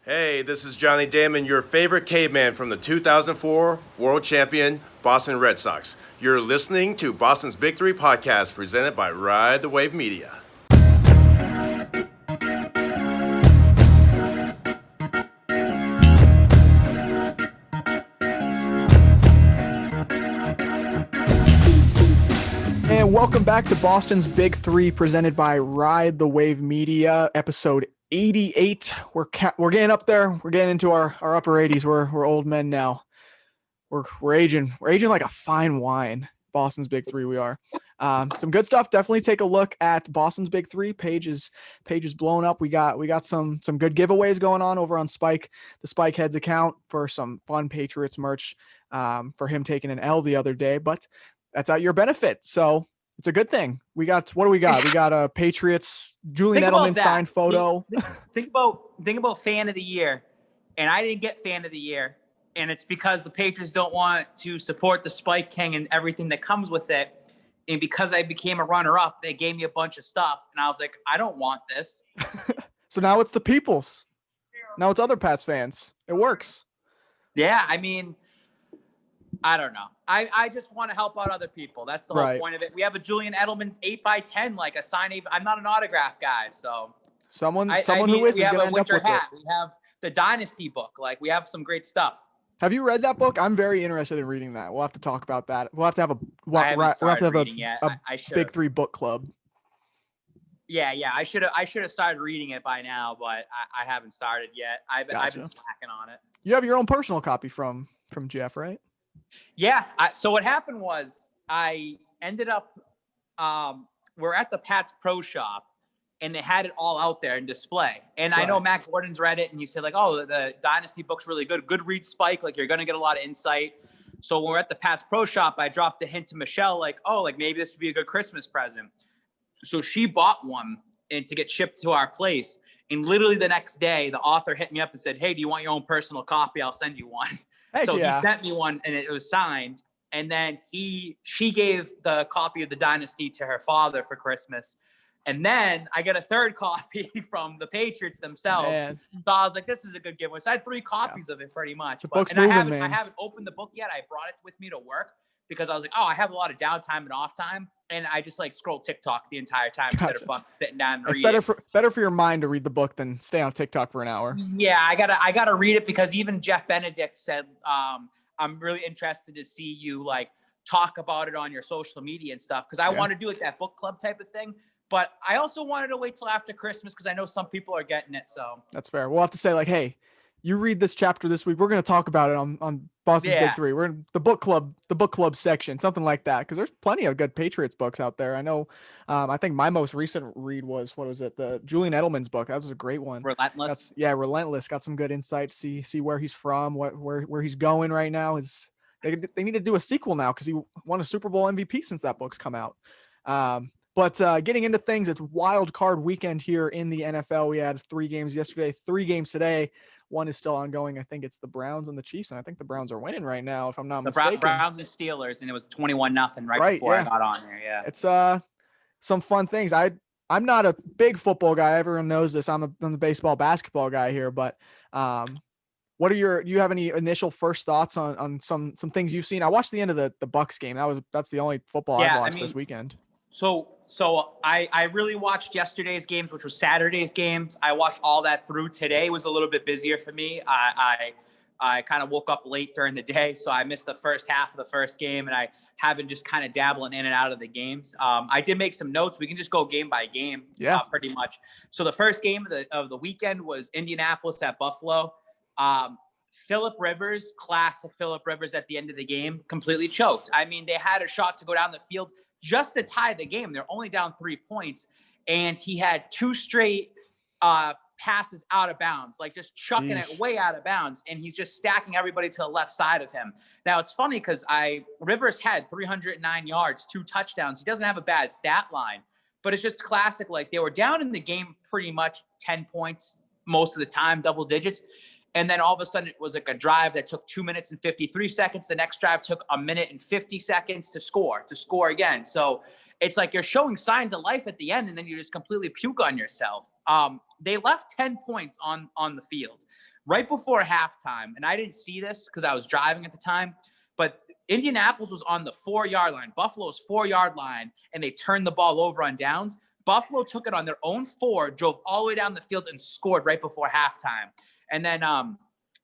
Hey, this is Johnny Damon, your favorite caveman from the 2004 World Champion Boston Red Sox. You're listening to Boston's Big Three podcast presented by Ride the Wave Media. And welcome back to Boston's Big Three presented by Ride the Wave Media, episode 88. We're getting up there. We're getting into our upper 80s. We're old men now. We're aging. We're aging like a fine wine. Boston's Big Three, we are. Some good stuff. Definitely take a look at Boston's Big Three. Page is blown up. We got some good giveaways going on over on Spike, the Spike Heads account, for some fun Patriots merch. For him taking an L the other day, but that's at your benefit. So it's a good thing. What do we got? We got a Patriots Julian Edelman signed photo. Think about fan of the year. And I didn't get fan of the year. And it's because the Patriots don't want to support the Spike King and everything that comes with it. And because I became a runner-up, they gave me a bunch of stuff. And I was like, I don't want this. So now it's the people's. Now it's other Pats fans. It works. Yeah, I mean, I don't know. I just want to help out other people. That's the whole point of it. We have a Julian Edelman 8x10, like a sign. I'm not an autograph guy, so someone who is going to end up with it. We have the Dynasty book. Like, we have some great stuff. Have you read that book? I'm very interested in reading that. We'll have to talk about that. We'll have to have a Big Three book club. Yeah. I should have started reading it by now, but I haven't started yet. I've been slacking on it. You have your own personal copy from Jeff, right? Yeah. So what happened was I ended up, we're at the Pats Pro Shop and they had it all out there in display. And I know Matt Gordon's read it and he said like, oh, the Dynasty book's really good. Good read, Spike. Like, you're going to get a lot of insight. So when we're at the Pats Pro Shop, I dropped a hint to Michelle, like, oh, like maybe this would be a good Christmas present. So she bought one and to get shipped to our place. And literally the next day, the author hit me up and said, hey, do you want your own personal copy? I'll send you one. He sent me one and it was signed. And then she gave the copy of the Dynasty to her father for Christmas. And then I get a third copy from the Patriots themselves. Man. So I was like, this is a good giveaway. So I had 3 copies of it pretty much. I haven't opened the book yet. I brought it with me to work because I was like, oh, I have a lot of downtime and off time. And I just like scroll TikTok the entire time instead of fucking sitting down and reading. It's better for your mind to read the book than stay on TikTok for an hour. Yeah, I gotta read it because even Jeff Benedict said, I'm really interested to see you like talk about it on your social media and stuff. Cause I want to do like that book club type of thing. But I also wanted to wait till after Christmas because I know some people are getting it. So that's fair. We'll have to say like, hey, you read this chapter this week. We're going to talk about it on Boston's Big Three. We're in the book club section, something like that. Cause there's plenty of good Patriots books out there. I know. I think my most recent read was, the Julian Edelman's book. That was a great one. Relentless. Relentless. Got some good insight. See where he's from, where he's going right now. They need to do a sequel now cause he won a Super Bowl MVP since that book's come out. But getting into things, it's wild card weekend here in the NFL. We had 3 games yesterday, 3 games today. One is still ongoing. I think it's the Browns and the Chiefs, and I think the Browns are winning right now, if I'm not mistaken. The Browns and Steelers, and it was 21-0 right before I got on here. Yeah, it's some fun things. I'm not a big football guy. Everyone knows this. I'm a baseball, basketball guy here, but do you have any initial first thoughts on some things you've seen? I watched the end of the Bucks game. That's the only football I watched this weekend. So I really watched yesterday's games, which was Saturday's games. I watched all that through. Today was a little bit busier for me. I kind of woke up late during the day, so I missed the first half of the first game, and I have been just kind of dabbling in and out of the games. I did make some notes. We can just go game by game, pretty much. So the first game of the weekend was Indianapolis at Buffalo. Phillip Rivers, classic Phillip Rivers at the end of the game, completely choked. I mean, they had a shot to go down the field just to tie the game. They're only down 3 points. And he had 2 straight passes out of bounds, like just chucking it way out of bounds. And he's just stacking everybody to the left side of him. Now it's funny because Rivers had 309 yards, 2 touchdowns. He doesn't have a bad stat line, but it's just classic. Like, they were down in the game pretty much 10 points most of the time, double digits. And then all of a sudden it was like a drive that took 2 minutes and 53 seconds. The next drive took 1 minute and 50 seconds to score again. So it's like you're showing signs of life at the end and then you just completely puke on yourself. They left 10 points on the field right before halftime. And I didn't see this because I was driving at the time, but Indianapolis was on the 4-yard line, Buffalo's 4-yard line, and they turned the ball over on downs. Buffalo took it on their own 4, drove all the way down the field, and scored right before halftime. And then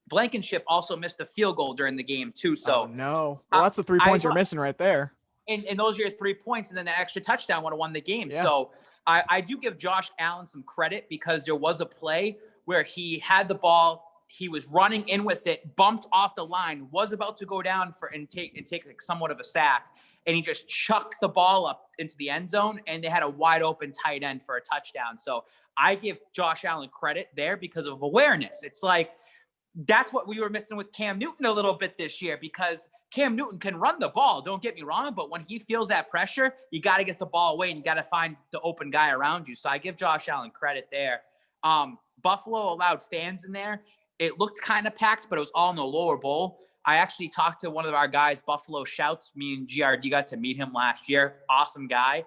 Blankenship also missed a field goal during the game too. So no. Well, that's the 3 points you're missing right there. And those are your 3 points, and then the extra touchdown would have won the game. Yeah. So I do give Josh Allen some credit because there was a play where he had the ball, he was running in with it, bumped off the line, was about to go down and take like somewhat of a sack, and he just chucked the ball up into the end zone, and they had a wide open tight end for a touchdown. So I give Josh Allen credit there because of awareness. It's like that's what we were missing with Cam Newton a little bit this year, because Cam Newton can run the ball, don't get me wrong, but when he feels that pressure, you got to get the ball away and you got to find the open guy around you. So I give Josh Allen credit there. Buffalo allowed fans in there. It looked kind of packed, but it was all in the lower bowl. I actually talked to one of our guys, Buffalo Shouts. Me and GRD got to meet him last year. Awesome guy.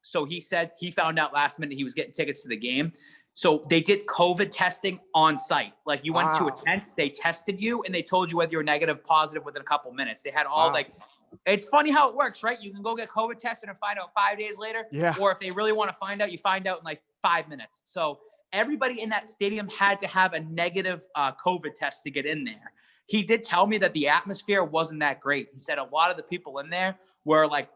So he said he found out last minute he was getting tickets to the game. So they did COVID testing on site. Like you went to a tent, they tested you, and they told you whether you were negative, positive within a couple minutes. They had all it's funny how it works, right? You can go get COVID tested and find out 5 days later. Yeah. Or if they really want to find out, you find out in like 5 minutes. So everybody in that stadium had to have a negative COVID test to get in there. He did tell me that the atmosphere wasn't that great. He said a lot of the people in there were like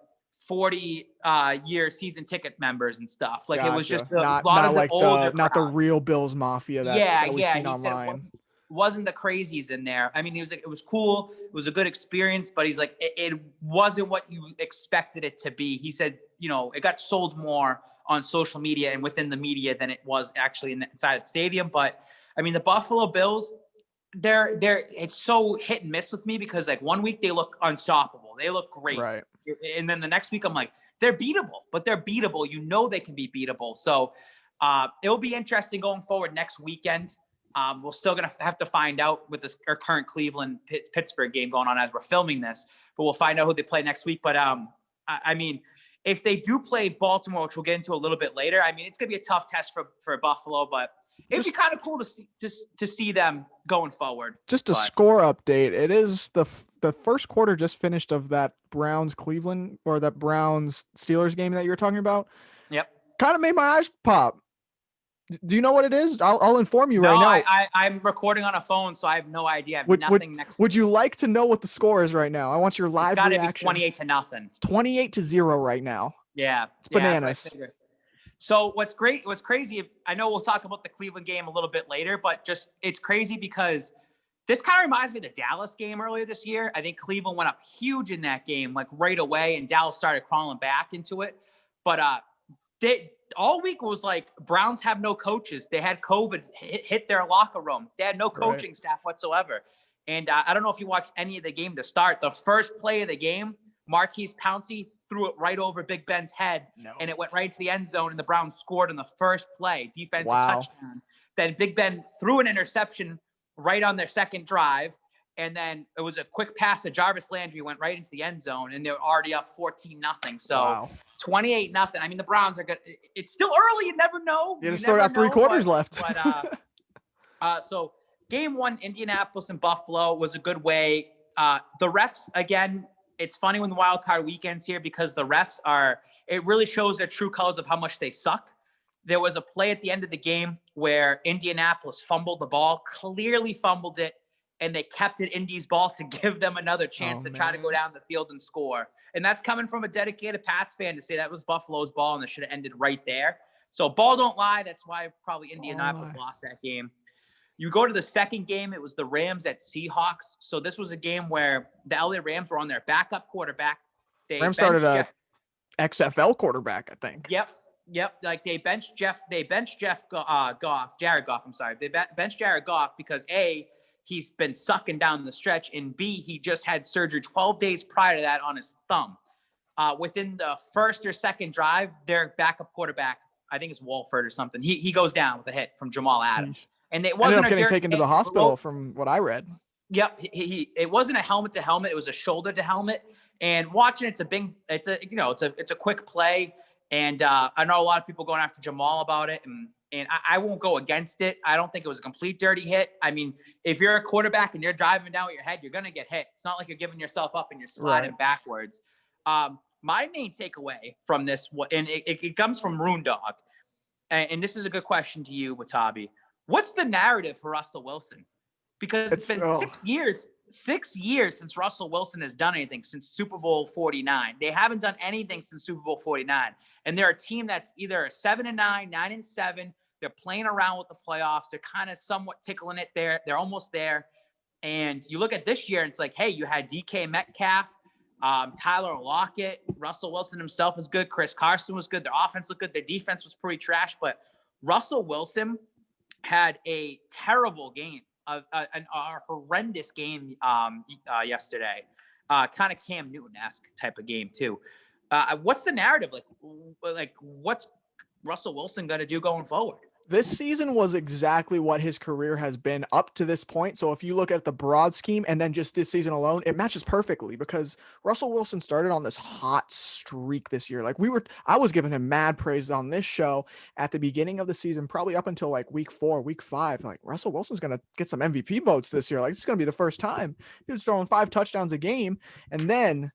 40-year season ticket members and stuff. Like It was just a lot of the older not the real Bills Mafia that we've seen online. Wasn't the crazies in there. I mean, he was like, it was cool. It was a good experience, but he's like, it wasn't what you expected it to be. He said, it got sold more on social media and within the media than it was actually inside the stadium. But I mean, the Buffalo Bills, it's so hit and miss with me because like 1 week they look unstoppable. They look great. Right. And then the next week I'm like, they're beatable, but they're beatable. They can be beatable. So it'll be interesting going forward next weekend. We're still going to have to find out with our current Cleveland-Pittsburgh game going on as we're filming this, but we'll find out who they play next week. But I mean, if they do play Baltimore, which we'll get into a little bit later, I mean, it's going to be a tough test for Buffalo, but it'd be kind of cool to see them going forward. Just a score update. It is the first quarter just finished of that Browns-Cleveland or that Browns-Steelers game that you were talking about. Yep. Kind of made my eyes pop. Do you know what it is? I'll inform you right now. I'm recording on a phone, so I have no idea. I have nothing next. Would you like to know what the score is right now? I want your live reaction. Got to be 28-0. It's 28-0 right now. Yeah. It's bananas. So what's crazy, I know we'll talk about the Cleveland game a little bit later, but it's crazy because this kind of reminds me of the Dallas game earlier this year. I think Cleveland went up huge in that game, like right away, and Dallas started crawling back into it. But all week was like Browns have no coaches. They had COVID hit their locker room. They had no coaching staff whatsoever. And I don't know if you watched any of the game to start. The first play of the game, Marquise Pouncey threw it right over Big Ben's head, and it went right into the end zone, and the Browns scored on the first play, defensive touchdown. Then Big Ben threw an interception right on their second drive, and then it was a quick pass to Jarvis Landry, went right into the end zone, and they were already up 14-0. So 28-0. I mean, the Browns are good. It's still early. You never know. You still got 3 quarters left. But so game 1, Indianapolis and Buffalo was a good way. The refs, again, it's funny when the wild card weekend's here because the refs it really shows their true colors of how much they suck. There was a play at the end of the game where Indianapolis fumbled the ball, clearly fumbled it, and they kept it Indy's ball to give them another chance to try to go down the field and score. And that's coming from a dedicated Pats fan to say that was Buffalo's ball and it should have ended right there. So ball don't lie. That's why probably Indianapolis lost that game. You go to the second game, it was the Rams at Seahawks. So this was a game where the LA Rams were on their backup quarterback. Rams started a XFL quarterback, I think. Yep. Like they benched Jared Goff. I'm sorry. They benched Jared Goff because A, he's been sucking down the stretch, and B, he just had surgery 12 days prior to that on his thumb. Within the first or second drive, their backup quarterback, I think it's Wolford or something, he goes down with a hit from Jamal Adams. And it wasn't getting taken to the hospital from what I read. Yep. It wasn't a helmet to helmet. It was a shoulder to helmet. And watching it's a quick play. And I know a lot of people going after Jamal about it. And And I won't go against it. I don't think it was a complete dirty hit. I mean, if you're a quarterback and you're driving down with your head, you're going to get hit. It's not like you're giving yourself up and you're sliding backwards. My main takeaway from this, and it comes from Rune Dog, and this is a good question to you, Watabe. What's the narrative for Russell Wilson? Because it's been 6 years since Russell Wilson has done anything since Super Bowl 49. They haven't done anything since Super Bowl 49. And they're a team that's either 7-9, 9-7. They're playing around with the playoffs. They're kind of somewhat tickling it there. They're almost there. And you look at this year, and it's like, hey, you had DK Metcalf, Tyler Lockett, Russell Wilson himself was good. Chris Carson was good. Their offense looked good. Their defense was pretty trash. But Russell Wilson had a terrible game, a horrendous game yesterday. Kind of Cam Newton-esque type of game too. What's the narrative? Like what's Russell Wilson going to do going forward? This season was exactly what his career has been up to this point. So if you look at the broad scheme and then just this season alone, it matches perfectly because Russell Wilson started on this hot streak this year. Like I was giving him mad praise on this show at the beginning of the season, probably up until like week 4, week 5. Like Russell Wilson's going to get some MVP votes this year. Like it's going to be the first time he was throwing 5 touchdowns a game. And then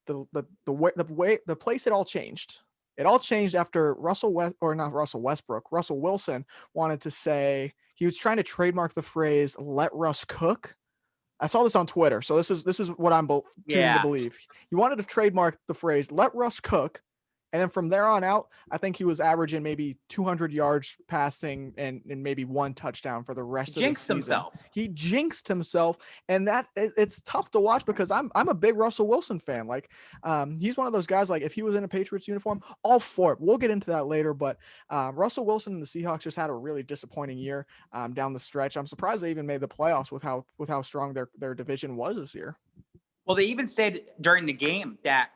the place it all changed. It all changed after Russell Wilson wanted to say he was trying to trademark the phrase "let Russ cook." I saw this on Twitter, so this is what I'm choosing to believe. He wanted to trademark the phrase "let Russ cook," and then from there on out, I think he was averaging maybe 200 yards passing and maybe 1 touchdown for the rest of the season. He jinxed himself, and it's tough to watch because I'm a big Russell Wilson fan. Like, he's one of those guys. Like, if he was in a Patriots uniform, all for it. We'll get into that later, but Russell Wilson and the Seahawks just had a really disappointing year down the stretch. I'm surprised they even made the playoffs with how strong their division was this year. Well, they even said during the game that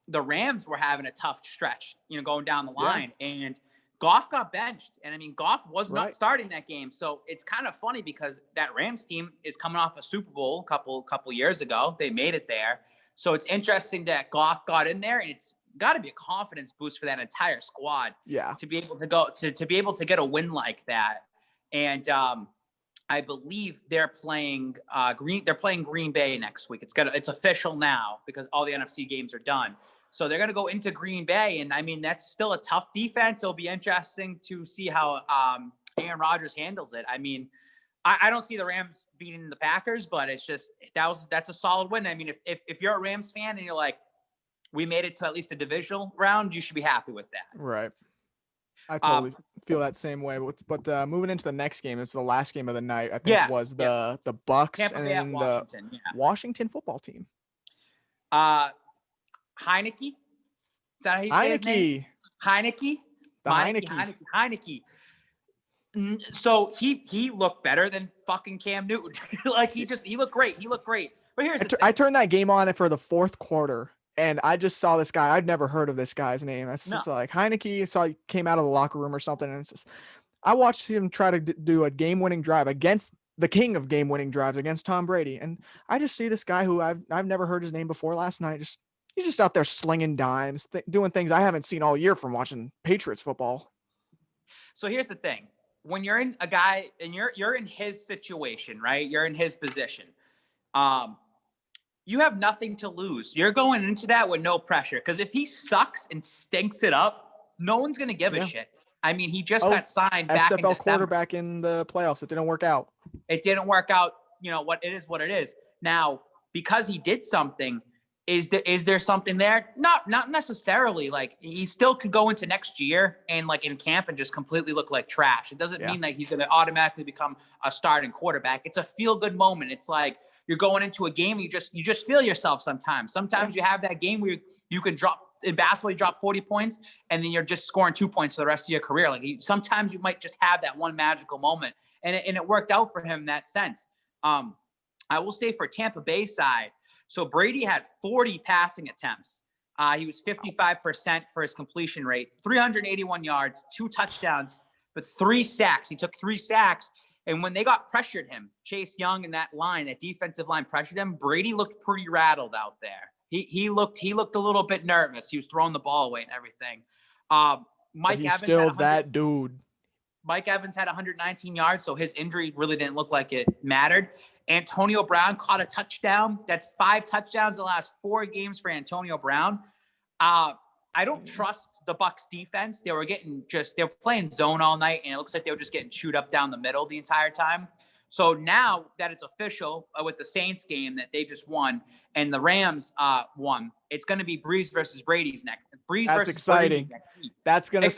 the Rams were having a tough stretch, going down the line, and Goff got benched. And I mean, Goff was not starting that game. So it's kind of funny because that Rams team is coming off a Super Bowl a couple years ago. They made it there. So it's interesting that Goff got in there, and it's got to be a confidence boost for that entire squad. Yeah. To be able to go to be able to get a win like that. And I believe they're playing Green Bay next week. It's official now because all the NFC games are done. So they're going to go into Green Bay, and I mean that's still a tough defense. It'll be interesting to see how Aaron Rodgers handles it. I mean, I don't see the Rams beating the Packers, but it's just that's a solid win. I mean, if you're a Rams fan and you're like, we made it to at least a divisional round, you should be happy with that. Right. I totally feel that same way. But moving into the next game, it's the last game of the night. I think it was the Bucks and then the Washington football team. Heineke. Is that how you say his name? Heineke. Heineke. So he looked better than fucking Cam Newton. Like he looked great. But here's the thing. I turned that game on for the 4th quarter. And I just saw this guy. I'd never heard of this guy's name. It's just like Heineke. Saw he came out of the locker room or something. And it's just, I watched him try to do a game-winning drive against the king of game-winning drives against Tom Brady. And I just see this guy who I've never heard his name before last night. He's just out there slinging dimes, doing things I haven't seen all year from watching Patriots football. So here's the thing. When you're in a guy and you're in his situation, right? You're in his position. You have nothing to lose. You're going into that with no pressure. Because if he sucks and stinks it up, no one's going to give a shit. I mean, he just got signed back in December. Quarterback in the playoffs. It didn't work out. It didn't work out. What it is. Now, because he did something, is there something there? Not necessarily. Like, he still could go into next year and like in camp and just completely look like trash. It doesn't mean that he's going to automatically become a starting quarterback. It's a feel good moment. It's like you're going into a game. You just feel yourself sometimes. Sometimes you have that game where you can in basketball, you drop 40 points and then you're just scoring 2 points for the rest of your career. Like sometimes you might just have that one magical moment, and it worked out for him in that sense. I will say for Tampa Bay side, so Brady had 40 passing attempts. He was 55% for his completion rate, 381 yards, 2 touchdowns, but 3 sacks. He took 3 sacks. And when they got pressured him, Chase Young and that defensive line pressured him, Brady looked pretty rattled out there. He looked a little bit nervous. He was throwing the ball away and everything. Mike He's Evans still that dude. Mike Evans had 119 yards, so his injury really didn't look like it mattered. Antonio Brown caught a touchdown. That's 5 touchdowns in the last 4 games for Antonio Brown. I don't trust the Bucs defense. They were playing zone all night, and it looks like they were just getting chewed up down the middle the entire time. So now that it's official with the Saints game that they just won and the Rams won, it's going to be Breeze versus Brady's next. That's exciting. That's gonna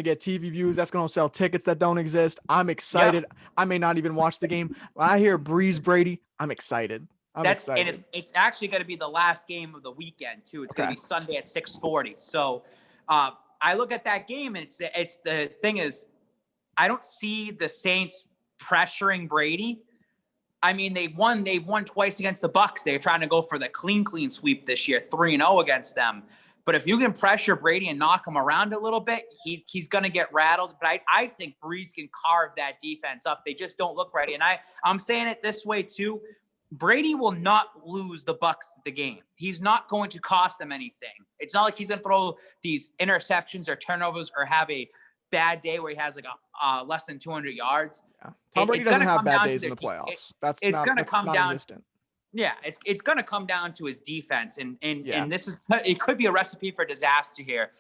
get TV views. That's gonna sell tickets that don't exist. I'm excited. Yep. I may not even watch the game. When I hear Breeze Brady, I'm excited. And it's actually going to be the last game of the weekend too. It's going to be Sunday at 6:40. So I look at that game, and it's the thing is, I don't see the Saints pressuring Brady. I mean, they won twice against the Bucs. They're trying to go for the clean sweep this year, 3-0 against them. But if you can pressure Brady and knock him around a little bit, he's going to get rattled. But I think Breeze can carve that defense up. They just don't look ready. And I'm saying it this way too. Brady will not lose the Bucs the game. He's not going to cost them anything. It's not like he's going to throw these interceptions or turnovers or have a bad day where he has like a less than 200 yards. Yeah. Tom Brady doesn't have bad days in the playoffs. It's going to come down. Yeah, it's going to come down to his defense, and it could be a recipe for disaster here.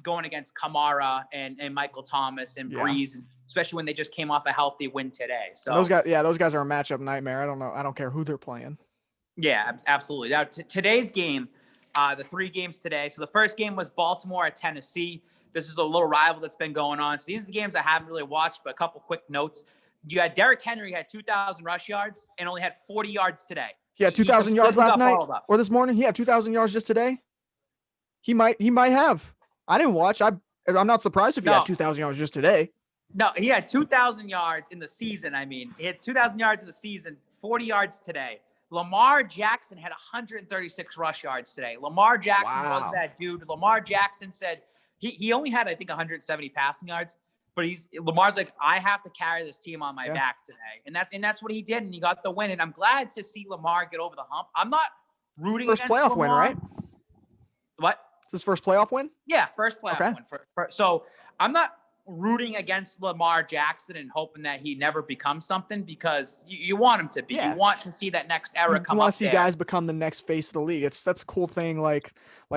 Going against Kamara and Michael Thomas and Breeze, especially when they just came off a healthy win today. So those guys are a matchup nightmare. I don't care who they're playing. Yeah, absolutely. Now today's game, the 3 games today. So the first game was Baltimore at Tennessee. This is a little rival that's been going on. So these are the games I haven't really watched, but a couple quick notes. You had Derrick Henry had 2,000 rush yards and only had 40 yards today. He had 2,000 yards last night or this morning. He had 2,000 yards just today. He might have. I didn't watch. I'm not surprised if he had 2,000 yards just today. No, he had 2,000 yards in the season. I mean, he had 2,000 yards in the season, 40 yards today. Lamar Jackson had 136 rush yards today. Lamar Jackson was that dude. Lamar Jackson said he only had, I think, 170 passing yards. But Lamar's like, I have to carry this team on my back today. And that's what he did. And he got the win. And I'm glad to see Lamar get over the hump. I'm not rooting against Lamar. First playoff win, right? What? It's his first playoff win? Yeah, first playoff win. So I'm not rooting against Lamar Jackson and hoping that he never becomes something, because you want him to be. You want to see that next era come up. You want to see guys become the next face of the league. That's a cool thing. Like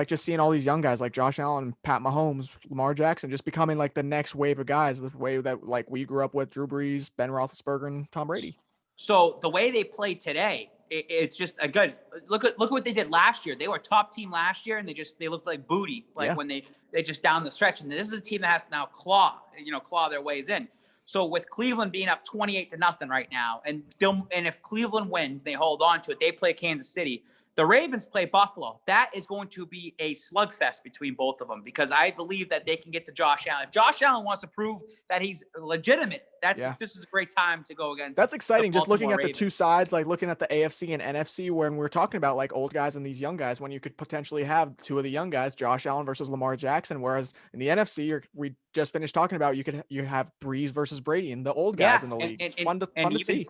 just seeing all these young guys like Josh Allen, Pat Mahomes, Lamar Jackson, just becoming like the next wave of guys, the wave that like we grew up with: Drew Brees, Ben Roethlisberger, and Tom Brady. So the way they play today, it's just a good look at what they did last year. They were a top team last year, and they looked like booty when they just down the stretch. And this is a team that has to now claw their ways in. So with Cleveland being up 28-0 right now, and if Cleveland wins, they hold on to it. They play Kansas City. The Ravens play Buffalo. That is going to be a slugfest between both of them, because I believe that they can get to Josh Allen. If Josh Allen wants to prove that he's legitimate, this is a great time to go against. That's exciting. Just looking at Ravens. The two sides, like looking at the AFC and NFC, when we're talking about like old guys and these young guys, when you could potentially have two of the young guys, Josh Allen versus Lamar Jackson, whereas in the NFC, we just finished talking about, you have Breeze versus Brady and the old guys in the league. It's fun to see.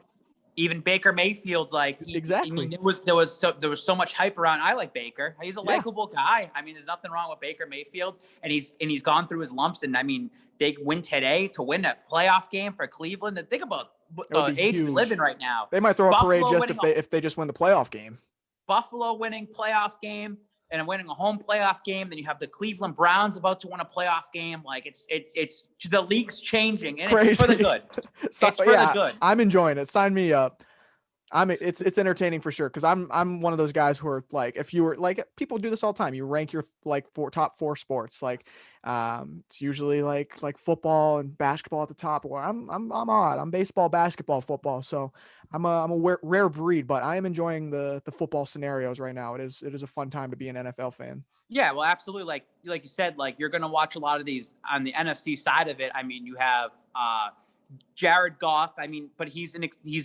Even Baker Mayfield's exactly. There was so much hype around. I like Baker. He's a likable guy. I mean, there's nothing wrong with Baker Mayfield, and he's gone through his lumps. And I mean, they win today to win a playoff game for Cleveland. And think about the age we live in right now. They might throw a parade just if they just win the playoff game. Buffalo winning playoff game and winning a home playoff game. Then you have the Cleveland Browns about to win a playoff game. Like it's the league's changing, and it's for the good. It's for the good. I'm enjoying it. Sign me up. It's entertaining for sure, because I'm one of those guys who are like, if you were like, people do this all the time. You rank your top 4 sports. Like it's usually like football and basketball at the top. Or I'm odd. I'm baseball, basketball, football. So I'm a rare breed, but I am enjoying the football scenarios right now. It is a fun time to be an NFL fan. Yeah, well, absolutely. Like you said, like you're going to watch a lot of these on the NFC side of it. I mean, you have Jared Goff. I mean, but he's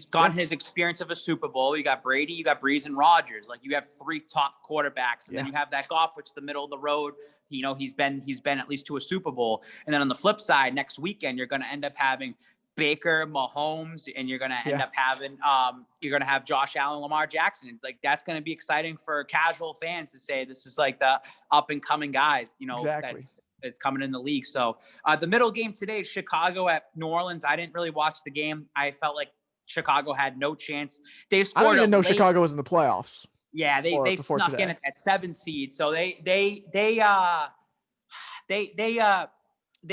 got his experience of a Super Bowl. You got Brady, you got Breeze, and Rodgers. Like you have 3 top quarterbacks, and then you have that Goff, which is the middle of the road. You know, he's been at least to a Super Bowl. And then on the flip side, next weekend you're going to end up having Baker, Mahomes, and you're going to end up having you're going to have Josh Allen, Lamar Jackson. Like that's going to be exciting for casual fans to say this is like the up and coming guys. You know, exactly. it's coming in the league. So the middle game today is Chicago at New Orleans. I didn't really watch the game. I felt like Chicago had no chance. They scored. I don't even know Chicago was in the playoffs. Yeah, they snuck today. in at that 7 seed. So they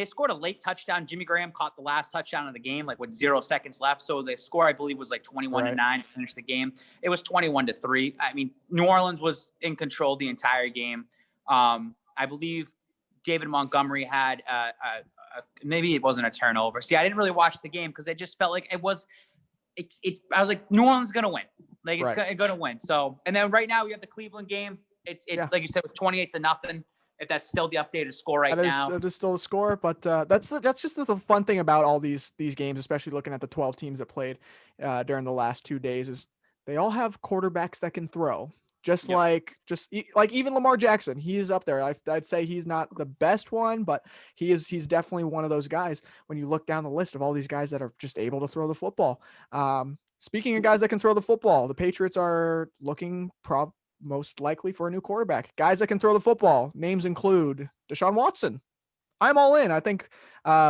scored a late touchdown. Jimmy Graham caught the last touchdown of the game, like with 0 seconds left. So the score, I believe, was like 21-9 to finish the game. It was 21-3. I mean, New Orleans was in control the entire game. I believe David Montgomery had maybe it wasn't a turnover. See, I didn't really watch the game because I just felt like I was like, New Orleans is going to win. Like, it's going to win. So, and then right now we have the Cleveland game. It's like you said, with 28-0. If that's still the updated score now. It is still the score, but that's just the fun thing about all these games, especially looking at the 12 teams that played during the last 2 days, is they all have quarterbacks that can throw. Like even Lamar Jackson, he is up there. I'd say he's not the best one, but he's definitely one of those guys. When you look down the list of all these guys that are just able to throw the football. Speaking of guys that can throw the football, the Patriots are looking most likely for a new quarterback. Guys that can throw the football. Names include Deshaun Watson. I'm all in. I think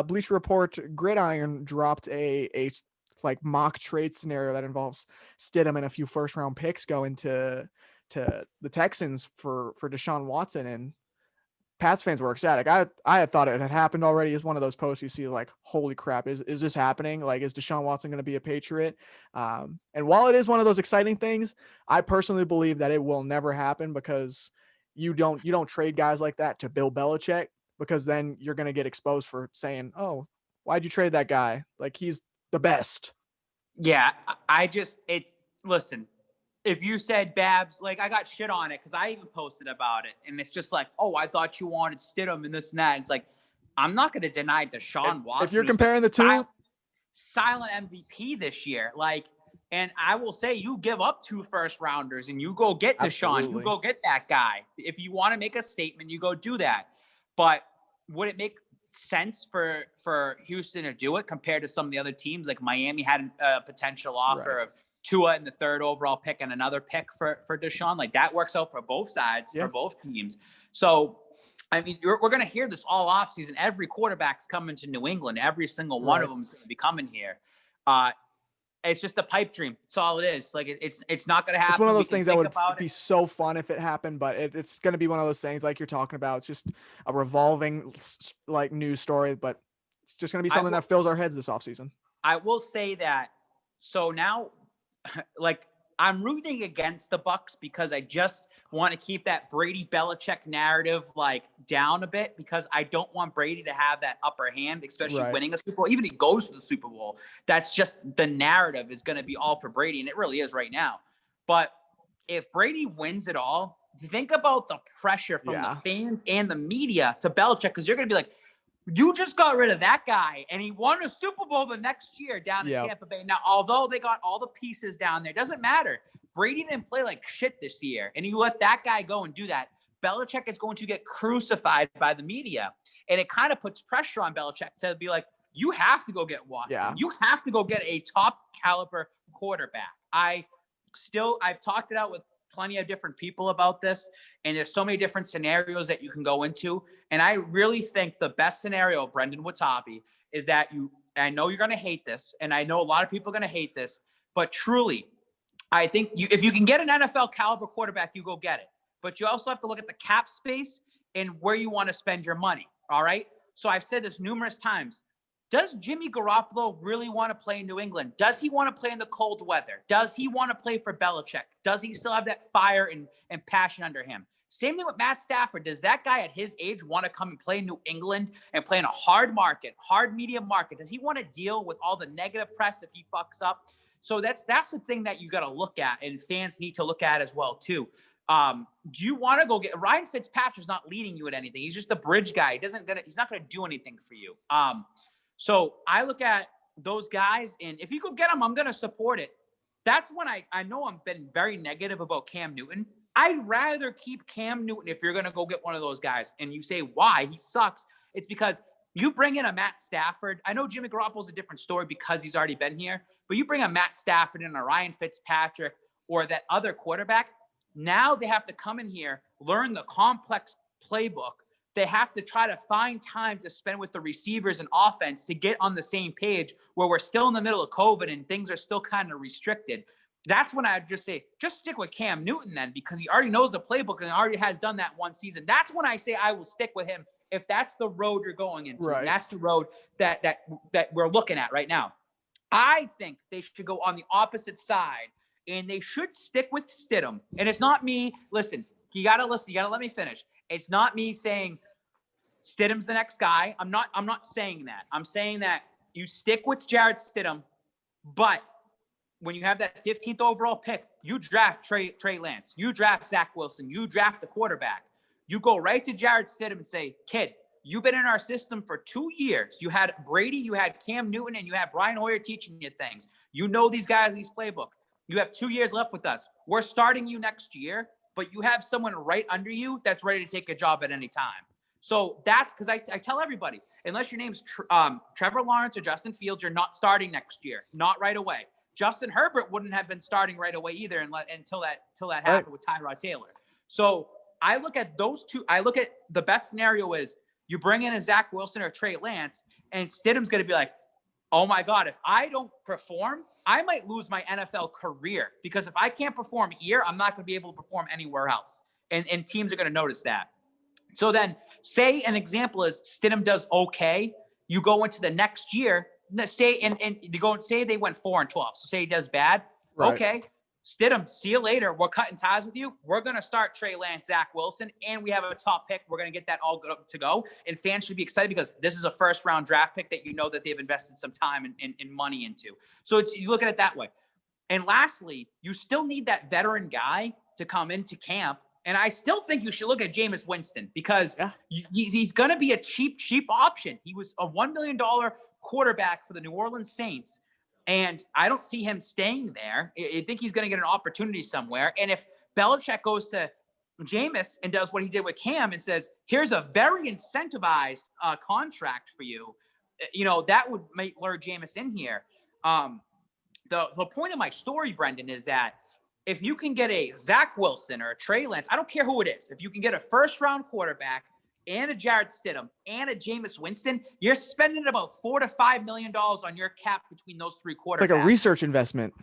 Bleacher Report Gridiron dropped a like mock trade scenario that involves Stidham and a few first round picks going to the Texans for Deshaun Watson, and Pats fans were ecstatic. I had thought it had happened already. Is one of those posts you see like, holy crap, is this happening? Like, is Deshaun Watson going to be a Patriot? And while it is one of those exciting things, I personally believe that it will never happen, because you don't trade guys like that to Bill Belichick, because then you're going to get exposed for saying, oh, why'd you trade that guy? Like, he's the best. Yeah, listen. If you said Babz, like, I got shit on it because I even posted about it. And it's just like, oh, I thought you wanted Stidham and this and that. It's like, I'm not going to deny Deshaun Watson. If you're comparing the two. Silent MVP this year. Like, and I will say, you give up 2 first rounders and you go get Deshaun. Absolutely. You go get that guy. If you want to make a statement, you go do that. But would it make sense for Houston to do it compared to some of the other teams? Like Miami had a potential offer of Tua in the 3rd overall pick and another pick for Deshaun. Like, that works out for both sides, for both teams. So, I mean, we're going to hear this all offseason. Every quarterback's coming to New England. Every single one of them is going to be coming here. It's just a pipe dream. That's all it is. Like, it's not going to happen. It's one of those things that would be so fun if it happened, but it's going to be one of those things like you're talking about. It's just a revolving like news story, but it's just going to be something that fills our heads this offseason. I will say that. So now, like, I'm rooting against the Bucs because I just want to keep that Brady Belichick narrative like down a bit, because I don't want Brady to have that upper hand, especially winning a Super Bowl. Even if he goes to the Super Bowl, that's just the narrative is going to be all for Brady, and it really is right now. But if Brady wins it all, think about the pressure from the fans and the media to Belichick, because you're going to be like, you just got rid of that guy, and he won a Super Bowl the next year down in Tampa Bay. Now, although they got all the pieces down there, doesn't matter. Brady didn't play like shit this year, and you let that guy go and do that. Belichick is going to get crucified by the media, and it kind of puts pressure on Belichick to be like, you have to go get Watson. Yeah. You have to go get a top caliber quarterback. I've talked it out with plenty of different people about this, and there's so many different scenarios that you can go into. And I really think the best scenario, Brendan Watabe, is that I know you're going to hate this, and I know a lot of people are going to hate this, but truly, I think if you can get an NFL caliber quarterback, you go get it. But you also have to look at the cap space and where you want to spend your money. All right. So I've said this numerous times. Does Jimmy Garoppolo really want to play in New England? Does he want to play in the cold weather? Does he want to play for Belichick? Does he still have that fire and passion under him? Same thing with Matt Stafford. Does that guy at his age want to come and play in New England and play in a hard medium market? Does he want to deal with all the negative press if he fucks up? So that's the thing that you got to look at, and fans need to look at as well too. Do you want to go get Ryan Fitzpatrick's not leading you at anything? He's just a bridge guy. He's not going to do anything for you. So I look at those guys, and if you go get them, I'm going to support it. That's when I know I've been very negative about Cam Newton. I'd rather keep Cam Newton if you're going to go get one of those guys. And you say, why? He sucks. It's because you bring in a Matt Stafford. I know Jimmy Garoppolo's a different story because he's already been here, but you bring a Matt Stafford and a Ryan Fitzpatrick or that other quarterback. Now they have to come in here, learn the complex playbook, they have to try to find time to spend with the receivers and offense to get on the same page where we're still in the middle of COVID and things are still kind of restricted. That's when I'd just say, just stick with Cam Newton then, because he already knows the playbook and already has done that one season. That's when I say I will stick with him if that's the road you're going into. Right. And that's the road that we're looking at right now. I think they should go on the opposite side, and they should stick with Stidham. And it's not me. Listen. You got to let me finish. It's not me saying Stidham's the next guy. I'm not saying that. I'm saying that you stick with Jarrett Stidham, but when you have that 15th overall pick, you draft Trey Lance. You draft Zach Wilson. You draft the quarterback. You go right to Jarrett Stidham and say, kid, you've been in our system for 2 years. You had Brady, you had Cam Newton, and you had Brian Hoyer teaching you things. You know these guys, these playbook. You have 2 years left with us. We're starting you next year, but you have someone right under you that's ready to take a job at any time. So that's because I tell everybody, unless your name's Trevor Lawrence or Justin Fields, you're not starting next year, not right away. Justin Herbert wouldn't have been starting right away either until that happened with Tyrod Taylor. So I look at those two. I look at the best scenario is you bring in a Zach Wilson or Trey Lance, and Stidham's going to be like, oh my God, if I don't perform, I might lose my NFL career, because if I can't perform here, I'm not going to be able to perform anywhere else. And teams are going to notice that. So then say an example is Stidham does okay. You go into the next year, say they went 4-12. So say he does bad. Right. Okay. Stidham, see you later. We're cutting ties with you. We're going to start Trey Lance, Zach Wilson, and we have a top pick. We're going to get that all to go. And fans should be excited because this is a first-round draft pick that you know that they've invested some time and money into. So you look at it that way. And lastly, you still need that veteran guy to come into camp. And I still think you should look at Jameis Winston, because he's going to be a cheap option. He was a $1 million quarterback for the New Orleans Saints. And I don't see him staying there. I think he's going to get an opportunity somewhere. And if Belichick goes to Jameis and does what he did with Cam and says, here's a very incentivized contract for you, that would make lure Jameis in here. The point of my story, Brendan, is that if you can get a Zach Wilson or a Trey Lance, I don't care who it is, if you can get a first-round quarterback and a Jarrett Stidham and a Jameis Winston, you're spending about $4 to $5 million on your cap between those three quarterbacks. It's like a research investment.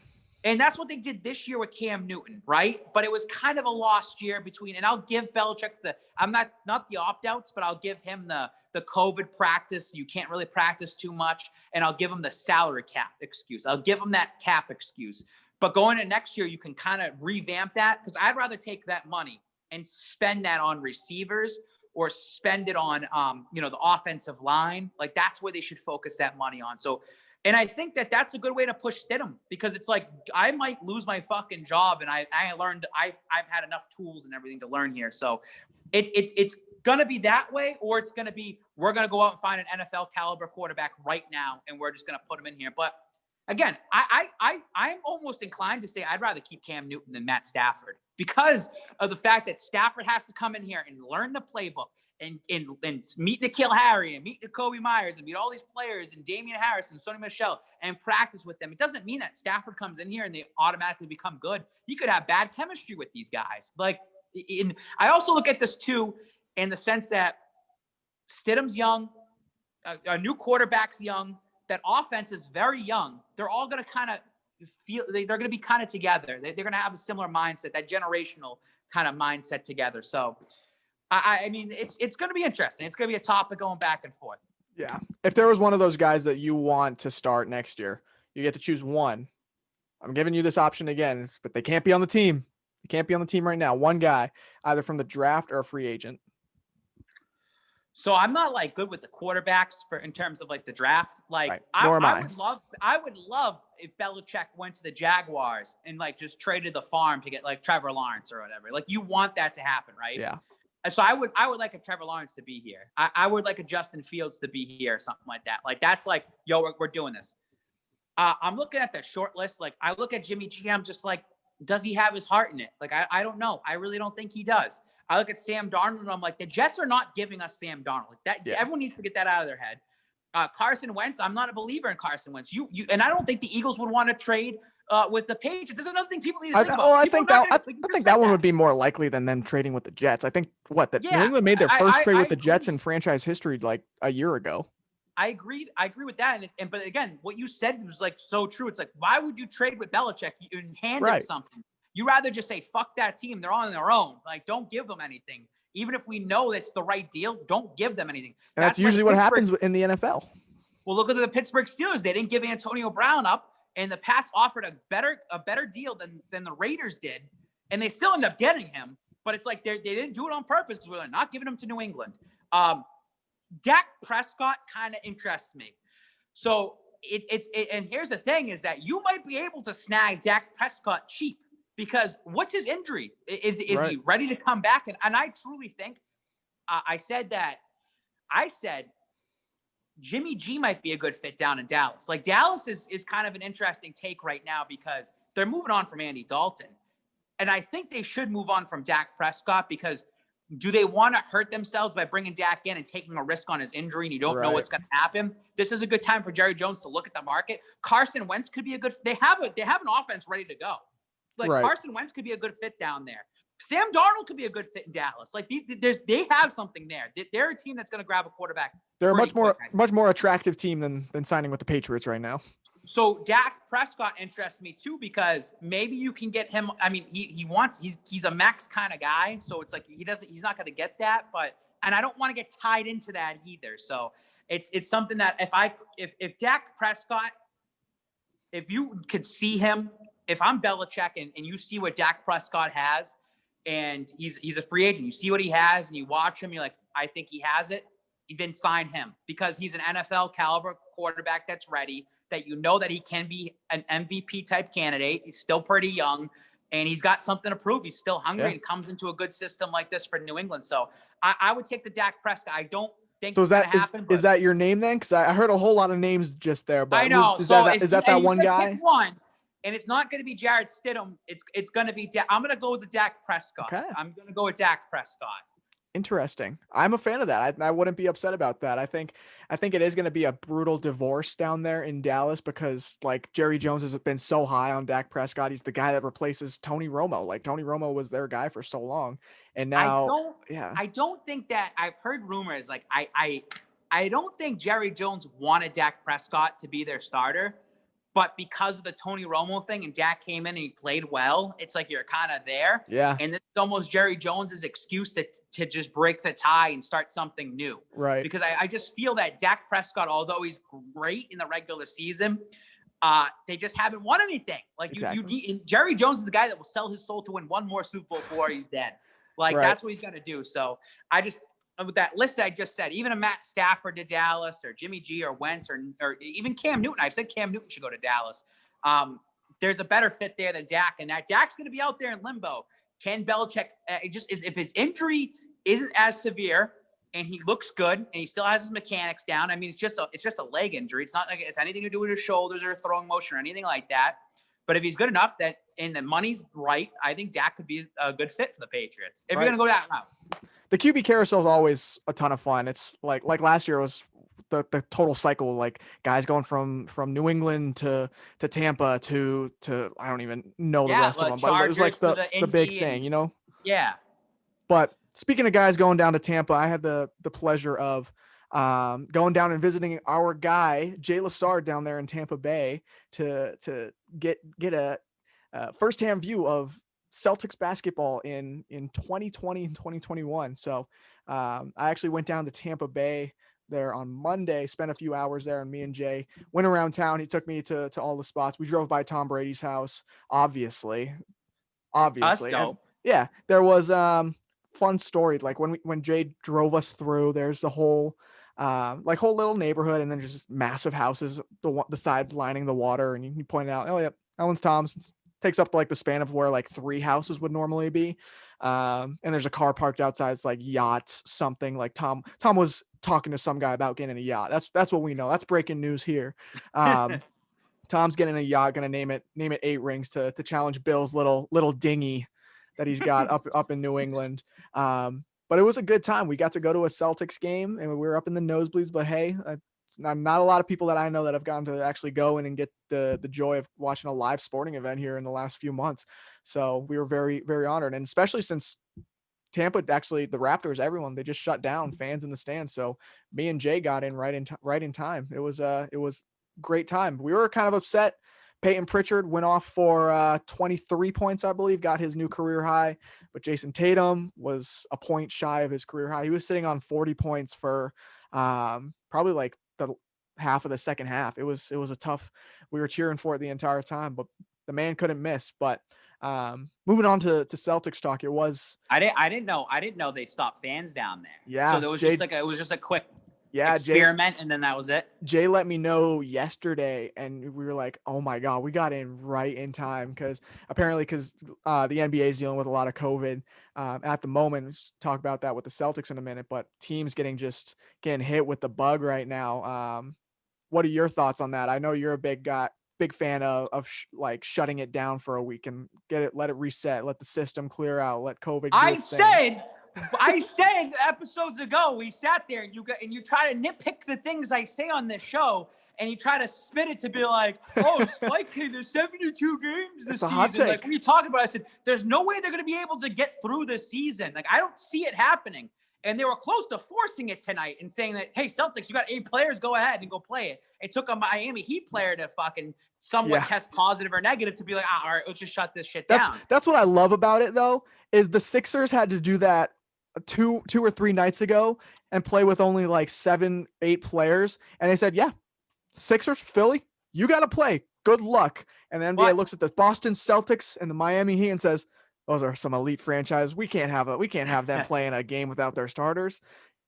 And that's what they did this year with Cam Newton, right? But it was kind of a lost year between, and I'll give Belichick I'm not the opt-outs, but I'll give him the COVID practice. You can't really practice too much. And I'll give him the salary cap excuse. I'll give him that cap excuse. But going into next year, you can kind of revamp that, because I'd rather take that money and spend that on receivers or spend it on, the offensive line. Like, that's where they should focus that money on. So, and I think that's a good way to push Stidham, because it's like, I might lose my fucking job. And I learned, I've had enough tools and everything to learn here. So it's going to be that way, or it's going to be, we're going to go out and find an NFL caliber quarterback right now, and we're just going to put him in here. But again, I'm almost inclined to say I'd rather keep Cam Newton than Matt Stafford, because of the fact that Stafford has to come in here and learn the playbook and meet N'Keal Harry and meet Jacoby Myers and meet all these players and Damian Harris and Sony Michel and practice with them. It doesn't mean that Stafford comes in here and they automatically become good. He could have bad chemistry with these guys. I also look at this too in the sense that Stidham's young, a new quarterback's young, that offense is very young. They're all going to kind of feel, they're going to be kind of together. They're going to have a similar mindset, that generational kind of mindset together. So, I mean, it's going to be interesting. It's going to be a topic going back and forth. Yeah. If there was one of those guys that you want to start next year, you get to choose one. I'm giving you this option again, but they can't be on the team. They can't be on the team right now. One guy, either from the draft or a free agent. So I'm not good with the quarterbacks in terms of the draft. Right. Nor am I. I would love if Belichick went to the Jaguars and just traded the farm to get Trevor Lawrence or whatever. You want that to happen, right? Yeah. And so I would like a Trevor Lawrence to be here. I would like a Justin Fields to be here, something like that. That's yo, we're doing this. I'm looking at the short list. I look at Jimmy G. I'm just does he have his heart in it? I don't know. I really don't think he does. I look at Sam Darnold and I'm the Jets are not giving us Sam Darnold. Everyone needs to get that out of their head. Carson Wentz, I'm not a believer in Carson Wentz. You and I don't think the Eagles would want to trade with the Patriots. There's another thing people need to I, think well, about. I People think are not that gonna, I, like, you I just think said that one would be more likely than them trading with the Jets. I think that New Yeah, England made their first trade with the Jets agree. in franchise history like a year ago. I agree with that. But again, what you said was like so true. It's like, why would you trade with Belichick and hand him Right. something? You rather just say, fuck that team. They're on their own. Like, don't give them anything. Even if we know it's the right deal, don't give them anything. And that's why usually what happens in the NFL. Well, look at the Pittsburgh Steelers. They didn't give Antonio Brown up, and the Pats offered a better deal than the Raiders did, and they still end up getting him. But it's like they didn't do it on purpose because they're not giving him to New England. Dak Prescott kind of interests me. So and here's the thing is that you might be able to snag Dak Prescott cheap because what's his injury? Is he ready to come back? And I truly think I said Jimmy G might be a good fit down in Dallas. Like Dallas is kind of an interesting take right now because they're moving on from Andy Dalton. And I think they should move on from Dak Prescott because do they want to hurt themselves by bringing Dak in and taking a risk on his injury and you don't know what's going to happen? This is a good time for Jerry Jones to look at the market. Carson Wentz could be a good – they have an offense ready to go. Like Carson Wentz could be a good fit down there. Sam Darnold could be a good fit in Dallas. Like they have something there. They're a team that's going to grab a quarterback. They're a much more attractive team than signing with the Patriots right now. So Dak Prescott interests me too because maybe you can get him. I mean, he's a max kind of guy, so it's like he's not going to get that. And I don't want to get tied into that either. So it's something that if Dak Prescott, if you could see him, if I'm Belichick and you see what Dak Prescott has, and he's a free agent, you see what he has, and you watch him, you're like, I think he has it. You then sign him because he's an NFL caliber quarterback that's ready, that you know that he can be an MVP type candidate. He's still pretty young and he's got something to prove. He's still hungry and comes into a good system like this for New England. So I would take the Dak Prescott. I don't think so. It's going to happen. Is that your name then? Because I heard a whole lot of names just there. But I know. Is that one guy? One, and it's not going to be Jarrett Stidham. It's going to be I'm going to go with the Dak Prescott. Okay. I'm going to go with Dak Prescott. Interesting. I'm a fan of that. I wouldn't be upset about that. I think it is going to be a brutal divorce down there in Dallas because like Jerry Jones has been so high on Dak Prescott. He's the guy that replaces Tony Romo. Like Tony Romo was their guy for so long. And now, I don't think that I've heard rumors. Like I don't think Jerry Jones wanted Dak Prescott to be their starter. But because of the Tony Romo thing and Dak came in and he played well, it's like you're kind of there. Yeah. And this is almost Jerry Jones's excuse to just break the tie and start something new. Right. Because I just feel that Dak Prescott, although he's great in the regular season, they just haven't won anything. Like exactly. Jerry Jones is the guy that will sell his soul to win one more Super Bowl before he's dead. Like that's what he's going to do. So with that list that I just said, even a Matt Stafford to Dallas or Jimmy G or Wentz or even Cam Newton. I've said Cam Newton should go to Dallas. There's a better fit there than Dak, and that Dak's going to be out there in limbo. Can Belichick if his injury isn't as severe and he looks good and he still has his mechanics down? I mean, it's just a leg injury. It's not like it's anything to do with his shoulders or throwing motion or anything like that. But if he's good enough and the money's right, I think Dak could be a good fit for the Patriots. If you're going to go that route. The QB carousel is always a ton of fun. It's like last year was the total cycle, like guys going from New England to Tampa to I don't even know the rest of them, but it was like the big thing, you know? Yeah. But speaking of guys going down to Tampa, I had the pleasure of going down and visiting our guy Jay Lassard down there in Tampa Bay to get a firsthand view of Celtics basketball in 2020 and 2021. So I actually went down to Tampa Bay there on Monday, spent a few hours there, and me and Jay went around town. He took me to all the spots. We drove by Tom Brady's house, obviously. And, yeah, there was fun story. Like when Jay drove us through, there's the whole whole little neighborhood, and then just massive houses, the side lining the water, and he pointed out, oh yeah, that one's Tom's. Takes up like the span of where like 3 houses would normally be. And there's a car parked outside. It's like yachts, something like Tom was talking to some guy about getting a yacht. That's what we know. That's breaking news here. Tom's getting a yacht, going to name it 8 Rings to challenge Bill's little dinghy that he's got up in New England. But it was a good time. We got to go to a Celtics game and we were up in the nosebleeds, but hey, It's not a lot of people that I know that have gotten to actually go in and get the joy of watching a live sporting event here in the last few months. So we were very, very honored. And especially since Tampa, actually the Raptors, everyone, they just shut down fans in the stands. So me and Jay got in right in time. It was great time. We were kind of upset. Peyton Pritchard went off for 23 points, I believe, got his new career high, but Jason Tatum was a point shy of his career high. He was sitting on 40 points for probably like the half of the second half. It was a tough, we were cheering for it the entire time, but the man couldn't miss. But moving on to Celtics talk, it was, I didn't know they stopped fans down there. Yeah, So there was it was just a quick experiment, and then that was it. Jay let me know yesterday, and we were like, oh my God, we got in right in time because the NBA is dealing with a lot of COVID at the moment. Let's talk about that with the Celtics in a minute, but teams getting hit with the bug right now. What are your thoughts on that? I know you're a big fan of shutting it down for a week and let it reset, let the system clear out, let COVID. I said episodes ago, we sat there and you try to nitpick the things I say on this show, and you try to spin it to be like, oh, Spike, there's 72 games this season. Like, what are you talking about? I said, there's no way they're going to be able to get through this season. Like, I don't see it happening. And they were close to forcing it tonight and saying that, hey, Celtics, you got 8 players, go ahead and go play it. It took a Miami Heat player to fucking somewhat test positive or negative to be like, all right, let's just shut this shit down. That's what I love about it, though, is the Sixers had to do that two or three nights ago and play with only like 7-8 players. And they said, yeah, Sixers, Philly, you got to play. Good luck. And the NBA looks at the Boston Celtics and the Miami Heat and says, those are some elite franchises. We can't have them playing a game without their starters.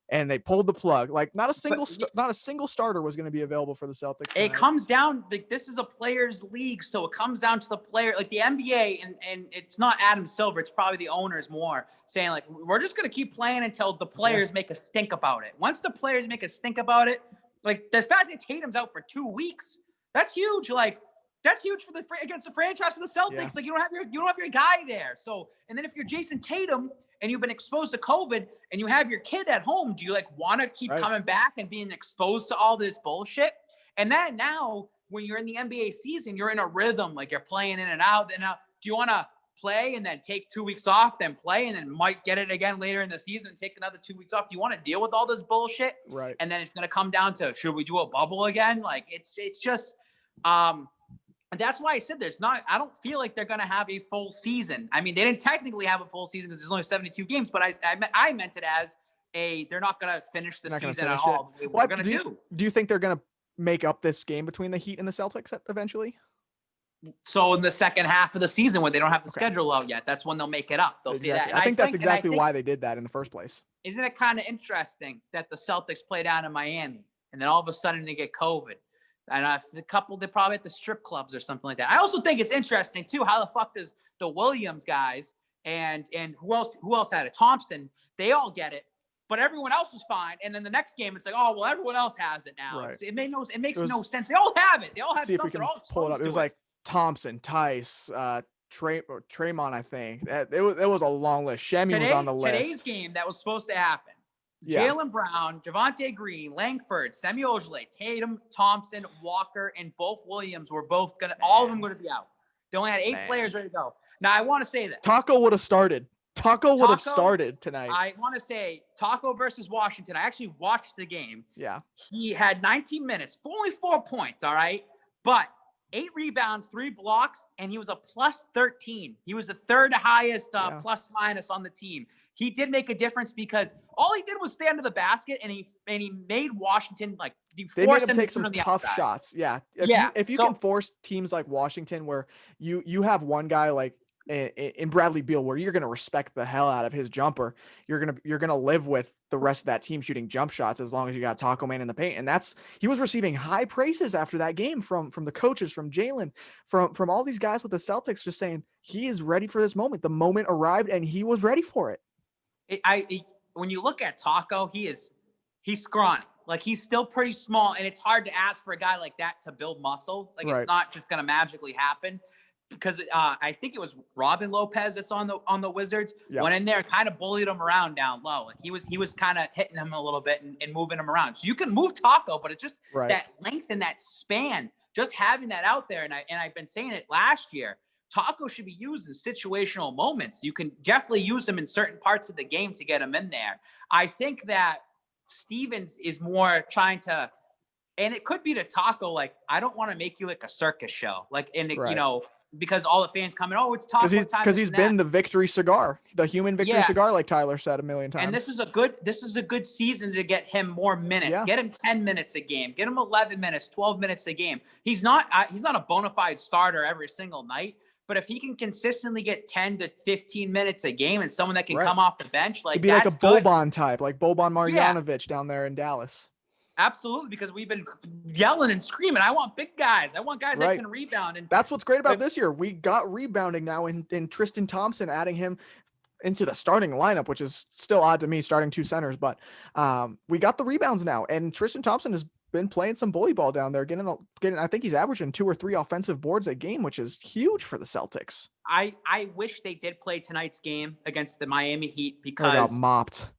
And they pulled the plug. Like not a single starter was going to be available for the Celtics tonight. It comes down, like, this is a players league, so it comes down to the player, like the NBA, and it's not Adam Silver, it's probably the owners more saying like, we're just going to keep playing until the players make a stink about it. Once the players make a stink about it, like the fact that Tatum's out for 2 weeks, that's huge. Like that's huge against the franchise for the Celtics. Yeah. Like you don't have your guy there. So, and then if you're Jason Tatum and you've been exposed to COVID and you have your kid at home, do you like want to keep coming back and being exposed to all this bullshit? And then now when you're in the NBA season, you're in a rhythm, like you're playing in and out. And now do you want to play and then take 2 weeks off, then play and then might get it again later in the season and take another 2 weeks off? Do you want to deal with all this bullshit? Right. And then it's going to come down to, should we do a bubble again? Like it's just, and that's why I said I don't feel like they're going to have a full season. I mean, they didn't technically have a full season because there's only 72 games, but I meant it as they're not going to finish the season at all. What they're going to do. Do you think they're going to make up this game between the Heat and the Celtics eventually? So in the second half of the season when they don't have the schedule out yet, that's when they'll make it up. They'll see that. And I think that's exactly why they did that in the first place. Isn't it kind of interesting that the Celtics play down in Miami and then all of a sudden they get COVID? And a couple, they're probably at the strip clubs or something like that. I also think it's interesting too. How the fuck does the Williams guys and who else had it? Thompson, they all get it, but everyone else was fine. And then the next game, it's like, oh well, everyone else has it now. Right. It makes no sense. They all have it. They all have see something. If we can pull it up. It was like Thompson, Tice, Draymond, I think. It was a long list. Shemi was on the list. Today's game that was supposed to happen. Yeah. Jaylen Brown, Javonte Green, Langford, Semi Ojeleye, Tatum, Thompson, Walker, and both Williams were both all of them going to be out. They only had 8 players ready to go. Now, I want to say that. Taco would have started. Taco would have started tonight. I want to say Taco versus Washington. I actually watched the game. Yeah. He had 19 minutes, only 4 points, all right? But 8 rebounds, 3 blocks, and he was a plus 13. He was the third highest plus minus on the team. He did make a difference because all he did was stay under the basket, and he made Washington they made him take some tough shots. Yeah. If you can force teams like Washington where you have one guy like in Bradley Beal where you're going to respect the hell out of his jumper, you're going to live with the rest of that team shooting jump shots as long as you got Taco Man in the paint. And he was receiving high praises after that game from the coaches, from Jaylen, from all these guys with the Celtics, just saying he is ready for this moment. The moment arrived and he was ready for it. When you look at Taco, he's scrawny. Like he's still pretty small, and it's hard to ask for a guy like that to build muscle. Like It's not just going to magically happen. because I think it was Robin Lopez that's on the Wizards. Yeah. Went in there and kind of bullied him around down low. Like he was kind of hitting him a little bit and moving him around. So you can move Taco, but it's just that length and that span, just having that out there. And I've been saying it last year. Taco should be used in situational moments. You can definitely use him in certain parts of the game to get him in there. I think that Stevens is more trying to, and it could be to Taco, like, I don't want to make you like a circus show. Like, and you know, because all the fans come in, oh, it's Taco. Because he's been the victory cigar, the human victory cigar, like Tyler said a million times. And this is a good season to get him more minutes. Yeah. Get him 10 minutes a game. Get him 11 minutes, 12 minutes a game. He's not a bona fide starter every single night. But if he can consistently get 10 to 15 minutes a game and someone that can come off the bench, like, he'd be like a Boban type, like Boban Marjanovic down there in Dallas. Absolutely, because we've been yelling and screaming. I want big guys. I want guys that can rebound. And that's what's great about this year. We got rebounding now in Tristan Thompson, adding him into the starting lineup, which is still odd to me, starting two centers. But we got the rebounds now, and Tristan Thompson has been playing some bully ball down there, getting. I think he's averaging 2 or 3 offensive boards a game, which is huge for the Celtics. I wish they did play tonight's game against the Miami Heat because they got mopped.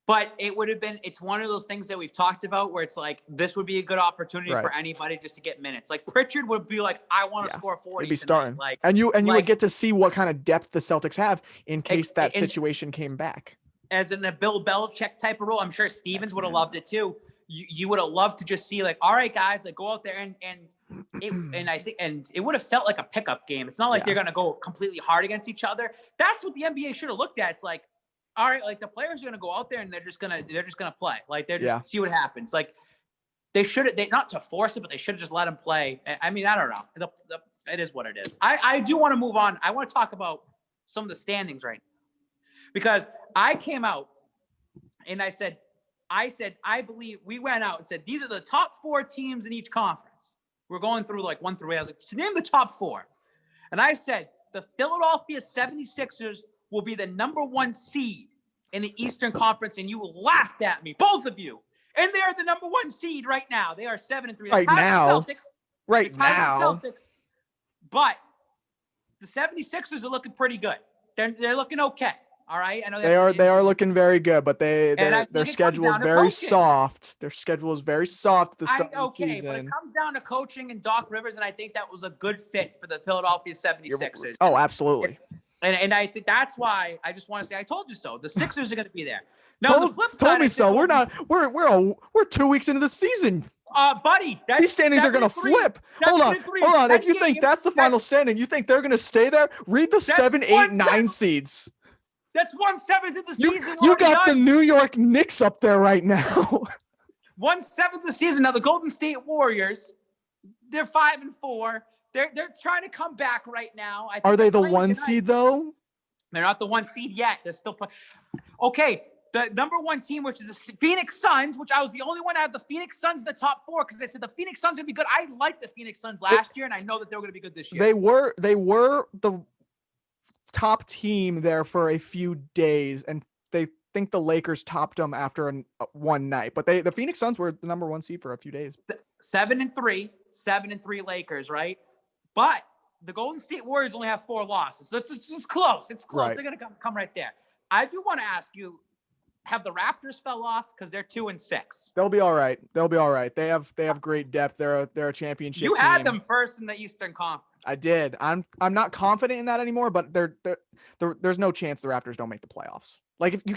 But it would have been, it's one of those things that we've talked about where it's like, this would be a good opportunity for anybody just to get minutes. Like Pritchard would be like, I want to score 40. He'd be starting. Like, and you would get to see what kind of depth the Celtics have in case that situation came back. As in a Bill Belichick type of role, I'm sure Stevens would have loved it too. You would have loved to just see like, all right, guys, like go out there and it would have felt like a pickup game. It's not like they're going to go completely hard against each other. That's what the NBA should have looked at. It's like, all right, like the players are going to go out there and they're just going to play. Like they're just see what happens. Like they not to force it, but they should have just let them play. I mean, I don't know. It is what it is. I do want to move on. I want to talk about some of the standings right now, because I came out and I said, I believe we went out and said, these are the top 4 teams in each conference. We're going through like 1 through 8. I was like, to name the top 4. And I said, the Philadelphia 76ers will be the number 1 seed in the Eastern Conference. And you laughed at me, both of you. And they're the number 1 seed right now. They are 7-3. Right now. Right now. But the 76ers are looking pretty good. They're looking okay. All right. I know they are looking very good, but their schedule is very soft. Their schedule is very soft at the start of the season. But it comes down to coaching and Doc Rivers, and I think that was a good fit for the Philadelphia 76ers. Oh, absolutely. And I think that's why I just want to say I told you so. The Sixers are going to be there. Now, the flip side, told me so. We're 2 weeks into the season. Buddy, these standings are going to flip. Hold on. If you think that's the final standing, you think they're going to stay there? Read the 7, 8, 9 seeds. That's 1/7 of the season. You got the New York Knicks up there right now. 1/7 of the season. Now the Golden State Warriors, they're 5-4. They're trying to come back right now. Are they the 1 seed though? They're not the 1 seed yet. They're still playing. Okay, the number 1 team, which is the Phoenix Suns, which I was the only one to have the Phoenix Suns in the top 4 because I said the Phoenix Suns are gonna be good. I liked the Phoenix Suns last year, and I know that they're gonna be good this year. They were the top team there for a few days, and they think the Lakers topped them after one night, but the Phoenix Suns were the number 1 seed for a few days. 7-3 Lakers, right? But the Golden State Warriors only have 4 losses, so it's close. It's close. Right. They're gonna come right there. I do want to ask you, have the Raptors fell off because they're 2-6? They'll be all right. They have great depth. They're a championship team. You had them first in the Eastern Conference. I did. I'm not confident in that anymore, but there's no chance the Raptors don't make the playoffs. Like if you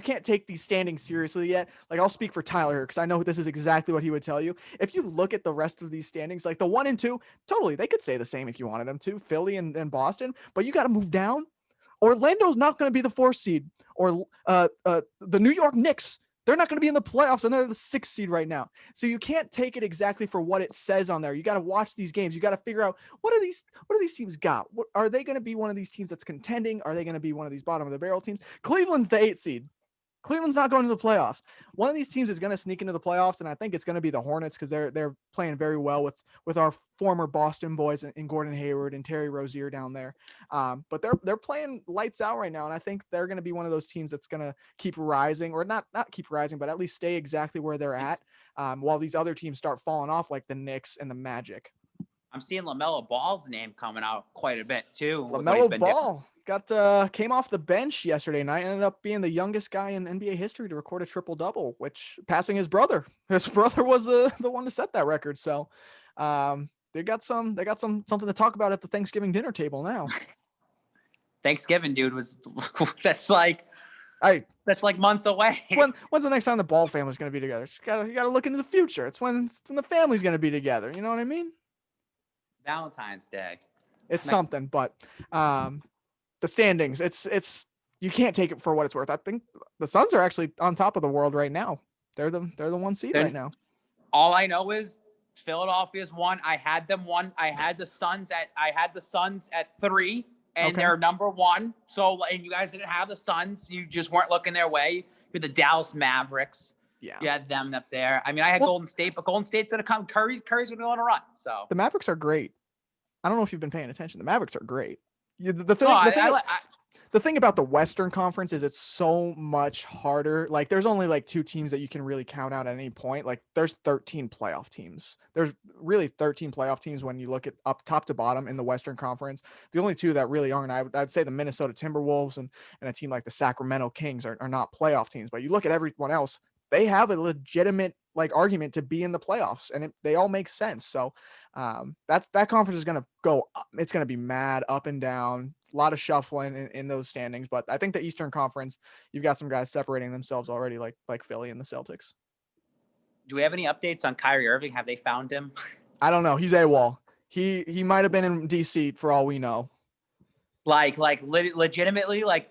can't take these standings seriously yet. Like I'll speak for Tyler here because I know this is exactly what he would tell you. If you look at the rest of these standings, like the 1 and 2, totally they could stay the same if you wanted them to, Philly and Boston, but you got to move down. Orlando's not going to be the 4th seed, or the New York Knicks. They're not going to be in the playoffs, and they're the 6th seed right now. So you can't take it exactly for what it says on there. You got to watch these games. You got to figure out what do these teams got? Are they going to be one of these teams that's contending? Are they going to be one of these bottom of the barrel teams? Cleveland's the 8th seed. Cleveland's not going to the playoffs. One of these teams is going to sneak into the playoffs, and I think it's going to be the Hornets because they're playing very well with our former Boston boys in Gordon Hayward and Terry Rozier down there. But they're playing lights out right now, and I think they're going to be one of those teams that's going to keep rising, or not keep rising, but at least stay exactly where they're at while these other teams start falling off, like the Knicks and the Magic. I'm seeing LaMelo Ball's name coming out quite a bit too. with what he's LaMelo been doing. Ball came off the bench yesterday night, ended up being the youngest guy in NBA history to record a triple-double, which passing his brother. His brother was the one to set that record. So they got something to talk about at the Thanksgiving dinner table now. Thanksgiving, dude, that's like months away. When's the next time the Ball family's going to be together? You gotta look into the future. It's when the family's going to be together. You know what I mean? Valentine's Day. It's something, but the standings, it's you can't take it for what it's worth. I think the Suns are actually on top of the world right now. They're the 1 seed right now. All I know is Philadelphia's won. I had them one. I had the Suns at 3, and they're number 1. So, and you guys didn't have the Suns. You just weren't looking their way. You're the Dallas Mavericks. Yeah, you had them up there. I mean, I had Golden State, but Golden State's gonna come. Curry's gonna go on a run. So the Mavericks are great. I don't know if you've been paying attention. The Mavericks are great. The thing about the Western Conference is it's so much harder. Like, there's only like 2 teams that you can really count out at any point. Like, there's 13 playoff teams. There's really 13 playoff teams when you look at up top to bottom in the Western Conference. The only 2 that really aren't, I'd say the Minnesota Timberwolves and a team like the Sacramento Kings are not playoff teams. But you look at everyone else, they have a legitimate argument to be in the playoffs, and they all make sense. So that conference is going to go up. It's going to be mad up and down, a lot of shuffling in those standings. But I think the Eastern Conference, you've got some guys separating themselves already, like Philly and the Celtics. Do we have any updates on Kyrie Irving? Have they found him? I don't know. He's AWOL. He might have been in D.C. for all we know. Legitimately, I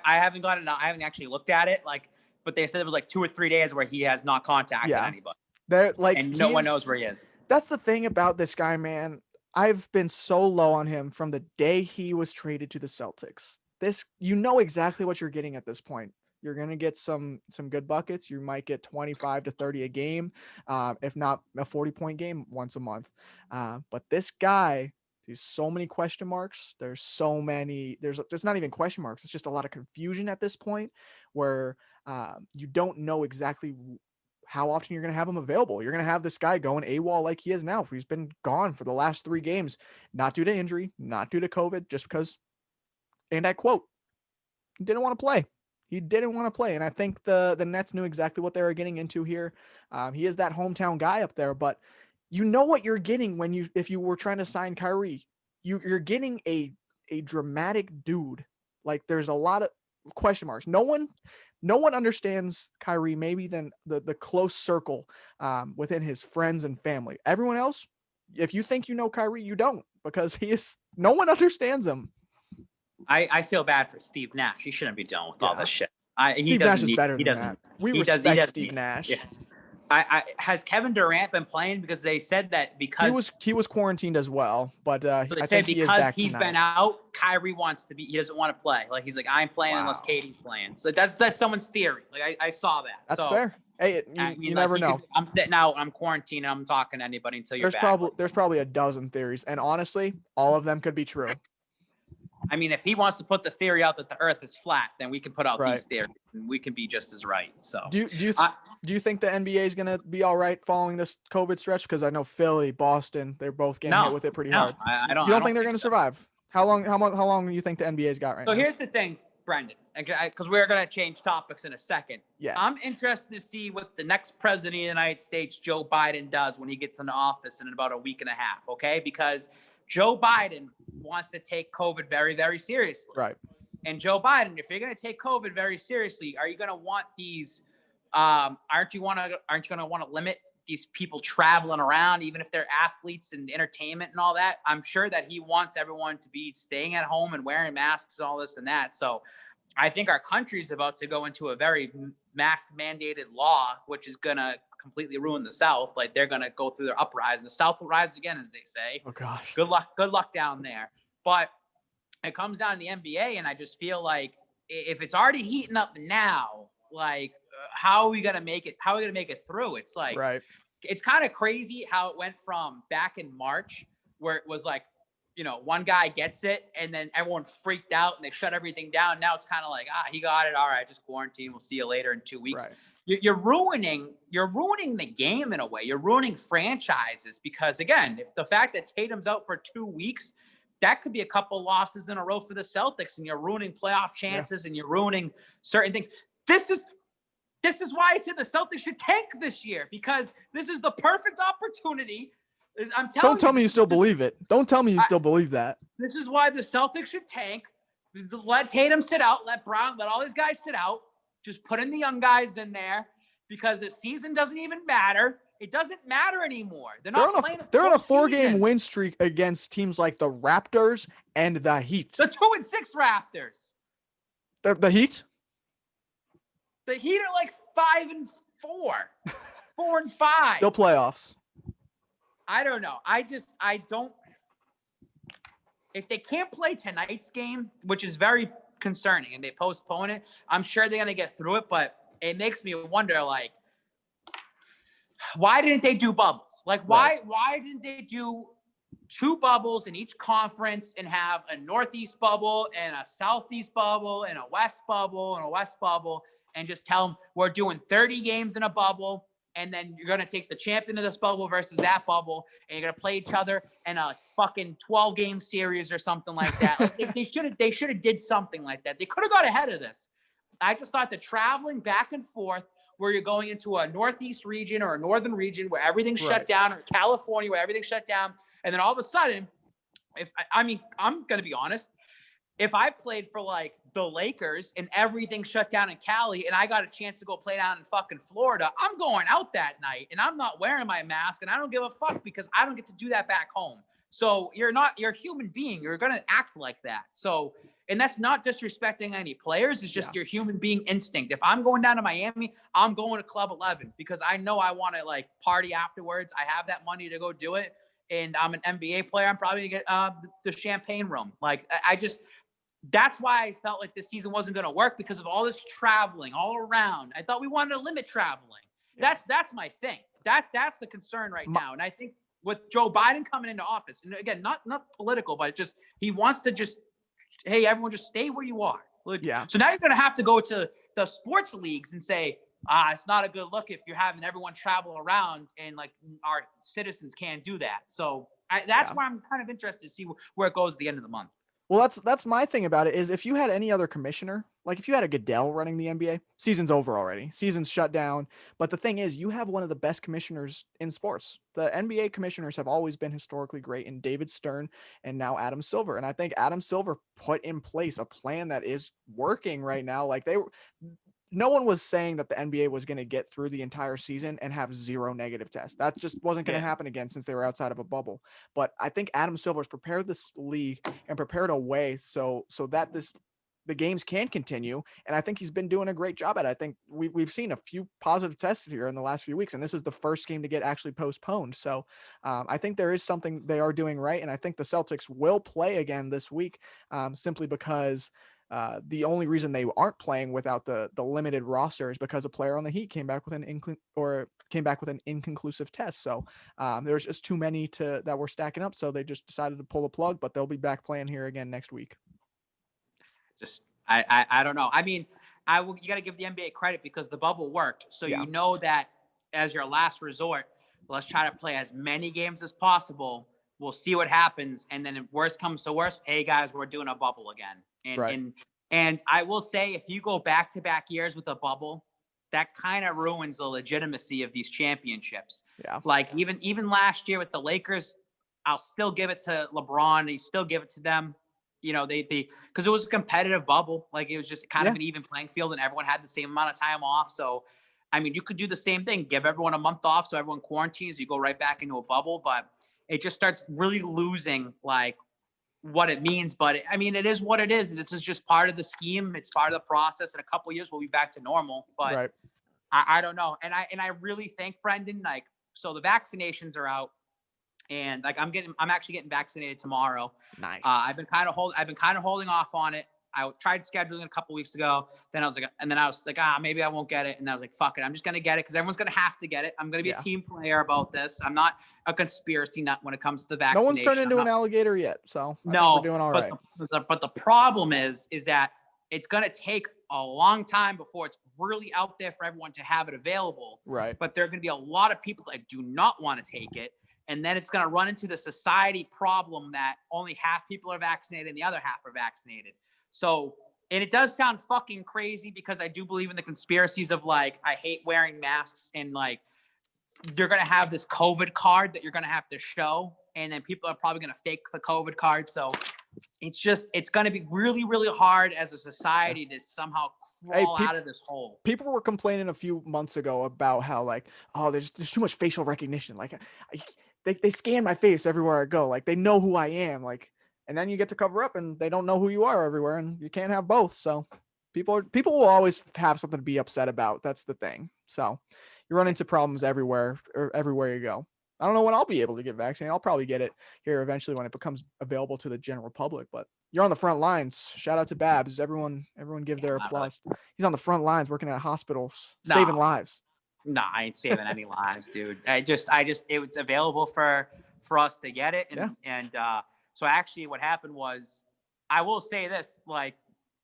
haven't gotten. I haven't actually looked at it. But they said it was 2 or 3 days where he has not contacted anybody. And no one knows where he is. That's the thing about this guy, man. I've been so low on him from the day he was traded to the Celtics. You know exactly what you're getting at this point. You're going to get some good buckets. You might get 25 to 30 a game, if not a 40-point game once a month. But this guy, there's so many question marks. There's not even question marks. It's just a lot of confusion at this point where you don't know exactly how often you're going to have him available. You're going to have this guy going AWOL like he is now. He's been gone for the last 3 games, not due to injury, not due to COVID, just because, and I quote, he didn't want to play. He didn't want to play. And I think the Nets knew exactly what they were getting into here. He is that hometown guy up there, but you know what you're getting if you were trying to sign Kyrie. You're getting a dramatic dude. Like, there's a lot of question marks. No one understands Kyrie maybe than the close circle within his friends and family. Everyone else, if you think you know Kyrie, you don't, because no one understands him. I feel bad for Steve Nash. He shouldn't be dealing with all this shit. Steve Nash is better than that. We respect Steve Nash. Yeah. Has Kevin Durant been playing? Because they said that because he was quarantined as well, but I think he is because back he's tonight. been out, Kyrie wants to be. He doesn't want to play. He's like, I'm playing unless Katie's playing. So that's someone's theory. I saw that. That's fair. Hey, you never know. I'm sitting out. I'm quarantined. I'm talking to anybody until you're back. There's probably a dozen theories, and honestly, all of them could be true. I mean, if he wants to put the theory out that the Earth is flat, then we can put out these theories, and we can be just as right. So, do you think the NBA is going to be all right following this COVID stretch? Because I know Philly, Boston, they're both getting hit with it pretty hard. I don't. You don't think they're going to survive? How long do you think the NBA's got right now? So here's the thing, Brendan, because we're going to change topics in a second. Yeah. I'm interested to see what the next president of the United States, Joe Biden, does when he gets into office in about a week and a half. Okay, because Joe Biden wants to take COVID very, very seriously. Right. And Joe Biden, if you're going to take COVID very seriously, are you going to want these? Aren't you going to want to limit these people traveling around, even if they're athletes and entertainment and all that? I'm sure that he wants everyone to be staying at home and wearing masks and all this and that. So I think our country is about to go into a very mask mandated law, which is going to completely ruin the South. Like, they're going to go through their uprising. The South will rise again, as they say. Oh gosh. Good luck down there. But it comes down to the NBA, and I just feel like if it's already heating up now, how are we going to make it? How are we going to make it through? It's like, right. It's kind of crazy how it went from back in March, where it was like, one guy gets it and then everyone freaked out and they shut everything down. Now it's kind of like, he got it. All right, just quarantine. We'll see you later in 2 weeks. Right. You're ruining the game in a way. You're ruining franchises because, again, if the fact that Tatum's out for 2 weeks, that could be a couple losses in a row for the Celtics, and you're ruining playoff chances and you're ruining certain things. This is why I said the Celtics should tank this year, because this is the perfect opportunity. I'm telling you. Don't tell me you still believe it. Don't tell me you still believe that. This is why the Celtics should tank. Let Tatum sit out. Let Brown, let all these guys sit out. Just put in the young guys in there, because the season doesn't even matter. It doesn't matter anymore. They're on a 4-game win streak against teams like the Raptors and the Heat. The 2-6 Raptors. The Heat? The Heat are like 5-4, 4-5. Still playoffs. I don't know. I don't. If they can't play tonight's game, which is very concerning, and they postpone it, I'm sure they're going to get through it, but it makes me wonder, like, why didn't they do bubbles? Like, why didn't they do 2 bubbles in each conference and have a Northeast bubble and a Southeast bubble and a West bubble and a West bubble, and just tell them we're doing 30 games in a bubble, and then you're going to take the champion of this bubble versus that bubble, and you're going to play each other in a fucking 12-game series or something like that. Like, they should have did something like that. They could have got ahead of this. I just thought the traveling back and forth, where you're going into a Northeast region or a Northern region where everything's shut down, or California where everything's shut down, and then all of a sudden, I'm going to be honest, if I played for like the Lakers and everything shut down in Cali and I got a chance to go play down in fucking Florida, I'm going out that night and I'm not wearing my mask, and I don't give a fuck, because I don't get to do that back home. So you're a human being. You're going to act like that. So, and that's not disrespecting any players. It's just your human being instinct. If I'm going down to Miami, I'm going to Club 11 because I know I want to like party afterwards. I have that money to go do it. And I'm an NBA player. I'm probably going to get the champagne room. Like that's why I felt like this season wasn't going to work, because of all this traveling all around. I thought we wanted to limit traveling. Yeah. That's my thing. That's the concern right now. And I think with Joe Biden coming into office, and again, not political, but just, he wants to just, hey, everyone just stay where you are. Like, so now you're going to have to go to the sports leagues and say, it's not a good look if you're having everyone travel around, and like our citizens can't do that. So that's why I'm kind of interested to see where it goes at the end of the month. Well, that's my thing about it, is if you had any other commissioner, like if you had a Goodell running the NBA, season's over already. Season's shut down. But the thing is, you have one of the best commissioners in sports. The NBA commissioners have always been historically great, in David Stern and now Adam Silver. And I think Adam Silver put in place a plan that is working right now. Like no one was saying that the NBA was going to get through the entire season and have 0 negative tests. That just wasn't going to happen again, since they were outside of a bubble. But I think Adam Silver's prepared this league and prepared a way so that the games can continue. And I think he's been doing a great job at it. I think we've seen a few positive tests here in the last few weeks, and this is the first game to get actually postponed. So I think there is something they are doing right. And I think the Celtics will play again this week, simply because the only reason they aren't playing without the limited roster is because a player on the Heat came back with an inconclusive test. So there's just too many that were stacking up. So they just decided to pull the plug, but they'll be back playing here again next week. Just, I don't know. I mean, you got to give the NBA credit, because the bubble worked. So you know that as your last resort, let's try to play as many games as possible. We'll see what happens. And then if worst comes to worst, hey guys, we're doing a bubble again. And I will say, if you go back-to-back years with a bubble, that kind of ruins the legitimacy of these championships. Yeah. Like even last year with the Lakers, I'll still give it to LeBron. And still give it to them. You know, they because it was a competitive bubble. Like, it was just kind of an even playing field, and everyone had the same amount of time off. So, I mean, you could do the same thing, give everyone a month off so everyone quarantines, you go right back into a bubble, but it just starts really losing like what it means. But I mean, it is what it is. This is just part of the scheme. It's part of the process. In a couple of years, we'll be back to normal. But I don't know. And I really think, Brendan, like, so the vaccinations are out. And like I'm actually getting vaccinated tomorrow. Nice. I've been kind of holding off on it. I tried scheduling a couple weeks ago. Then I was like, maybe I won't get it. And I was like, fuck it. I'm just going to get it because everyone's going to have to get it. I'm going to be a team player about this. I'm not a conspiracy nut when it comes to the vaccination. No one's turned into an alligator yet. So I think we're doing all right. But the problem is that it's going to take a long time before it's really out there for everyone to have it available. Right. But there are going to be a lot of people that do not want to take it. And then it's going to run into the society problem that only half people are vaccinated and the other half are vaccinated. So, and it does sound fucking crazy because I do believe in the conspiracies of like, I hate wearing masks and like, you're going to have this COVID card that you're going to have to show. And then people are probably going to fake the COVID card. So it's going to be really, really hard as a society to somehow crawl out of this hole. People were complaining a few months ago about how like, oh, there's too much facial recognition. Like they scan my face everywhere I go. Like they know who I am. Like, and then you get to cover up and they don't know who you are everywhere and you can't have both. So people will always have something to be upset about. That's the thing. So you run into problems everywhere you go. I don't know when I'll be able to get vaccinated. I'll probably get it here eventually when it becomes available to the general public, but you're on the front lines. Shout out to Babz. Everyone give their applause. He's on the front lines working at hospitals, saving lives. No, I ain't saving any lives, dude. It was available for us to get it. And so actually what happened was, I will say this,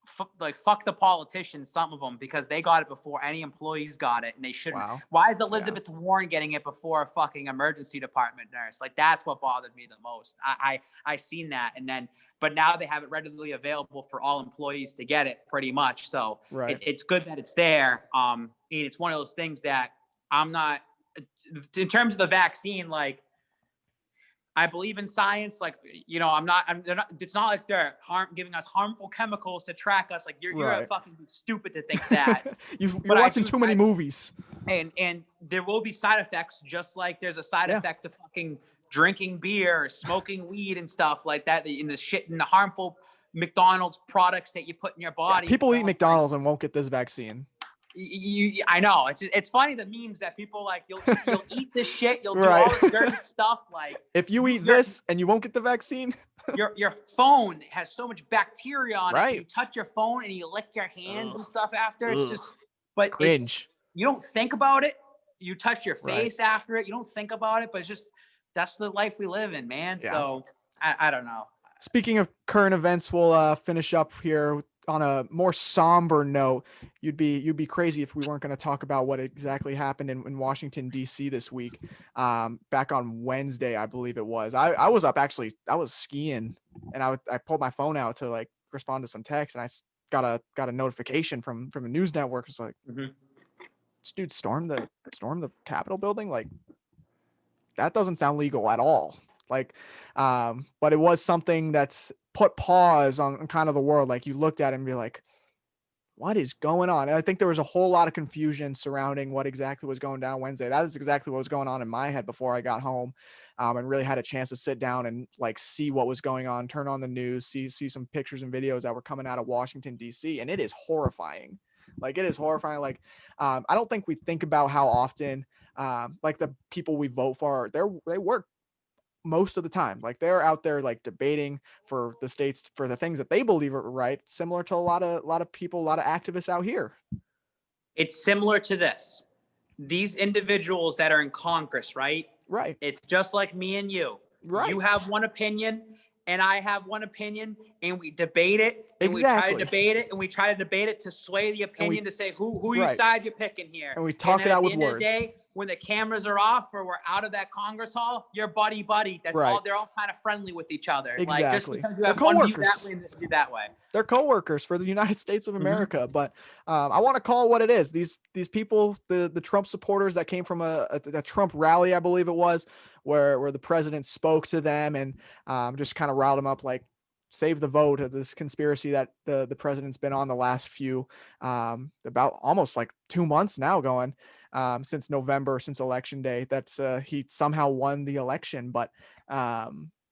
fuck the politicians, some of them, because they got it before any employees got it, and they shouldn't. Wow. Why is Elizabeth Warren getting it before a fucking emergency department nurse? Like, that's what bothered me the most. I seen that, but now they have it readily available for all employees to get it, pretty much. So it's good that it's there. And it's one of those things that I'm not, in terms of the vaccine, like, I believe in science. Like, you know, it's not like they're giving us harmful chemicals to track us. Like you're fucking stupid to think that. You're watching too many movies. And there will be side effects, just like there's a side effect to fucking drinking beer or smoking weed and stuff like that. In the harmful McDonald's products that you put in your body. Yeah, people eat McDonald's and won't get this vaccine. I know it's funny, the memes that people like, you'll eat this shit, you'll do all this dirty stuff. Like, if you eat this and you won't get the vaccine, your phone has so much bacteria on it. You touch your phone and you lick your hands and stuff after. It's just, but cringe. You don't think about it. You touch your face after it. You don't think about it, but it's just, that's the life we live in, man. Yeah. So I don't know. Speaking of current events, we'll finish up here on a more somber note. You'd be crazy if we weren't going to talk about what exactly happened in Washington D.C. this week. Back on Wednesday, I believe it was. I was up, actually. I was skiing, and I pulled my phone out to like respond to some text, and I got a notification from a news network. It's like, this dude stormed the Capitol building. Like, that doesn't sound legal at all. Like, but it was something that's put pause on kind of the world. Like, you looked at it and be like, what is going on? And I think there was a whole lot of confusion surrounding what exactly was going down Wednesday. That is exactly what was going on in my head before I got home, and really had a chance to sit down and like see what was going on, turn on the news, see some pictures and videos that were coming out of Washington D.C. And it is horrifying. Like, it is horrifying. Like, I don't think we think about how often, like, the people we vote for, they work most of the time. Like, they're out there like debating for the states, for the things that they believe are right, similar to a lot of people, a lot of activists out here. It's similar to this. These individuals that are in Congress, right? Right. It's just like me and you. Right. You have one opinion and I have one opinion, and we debate it. And we try to debate it to sway the opinion, to say who you side you're picking here. And we talk it out with words. When the cameras are off or we're out of that Congress hall, you're buddy. That's all. They're all kind of friendly with each other. Exactly. Like, just because you have one view that way and you that way. They're coworkers for the United States of America. But I want to call it what it is. These people, the Trump supporters that came from a Trump rally, I believe it was, where the president spoke to them and just kind of riled them up, like, save the vote of this conspiracy that the president's been on the last few, about almost like 2 months now going, since November, since election day, that's he somehow won the election. But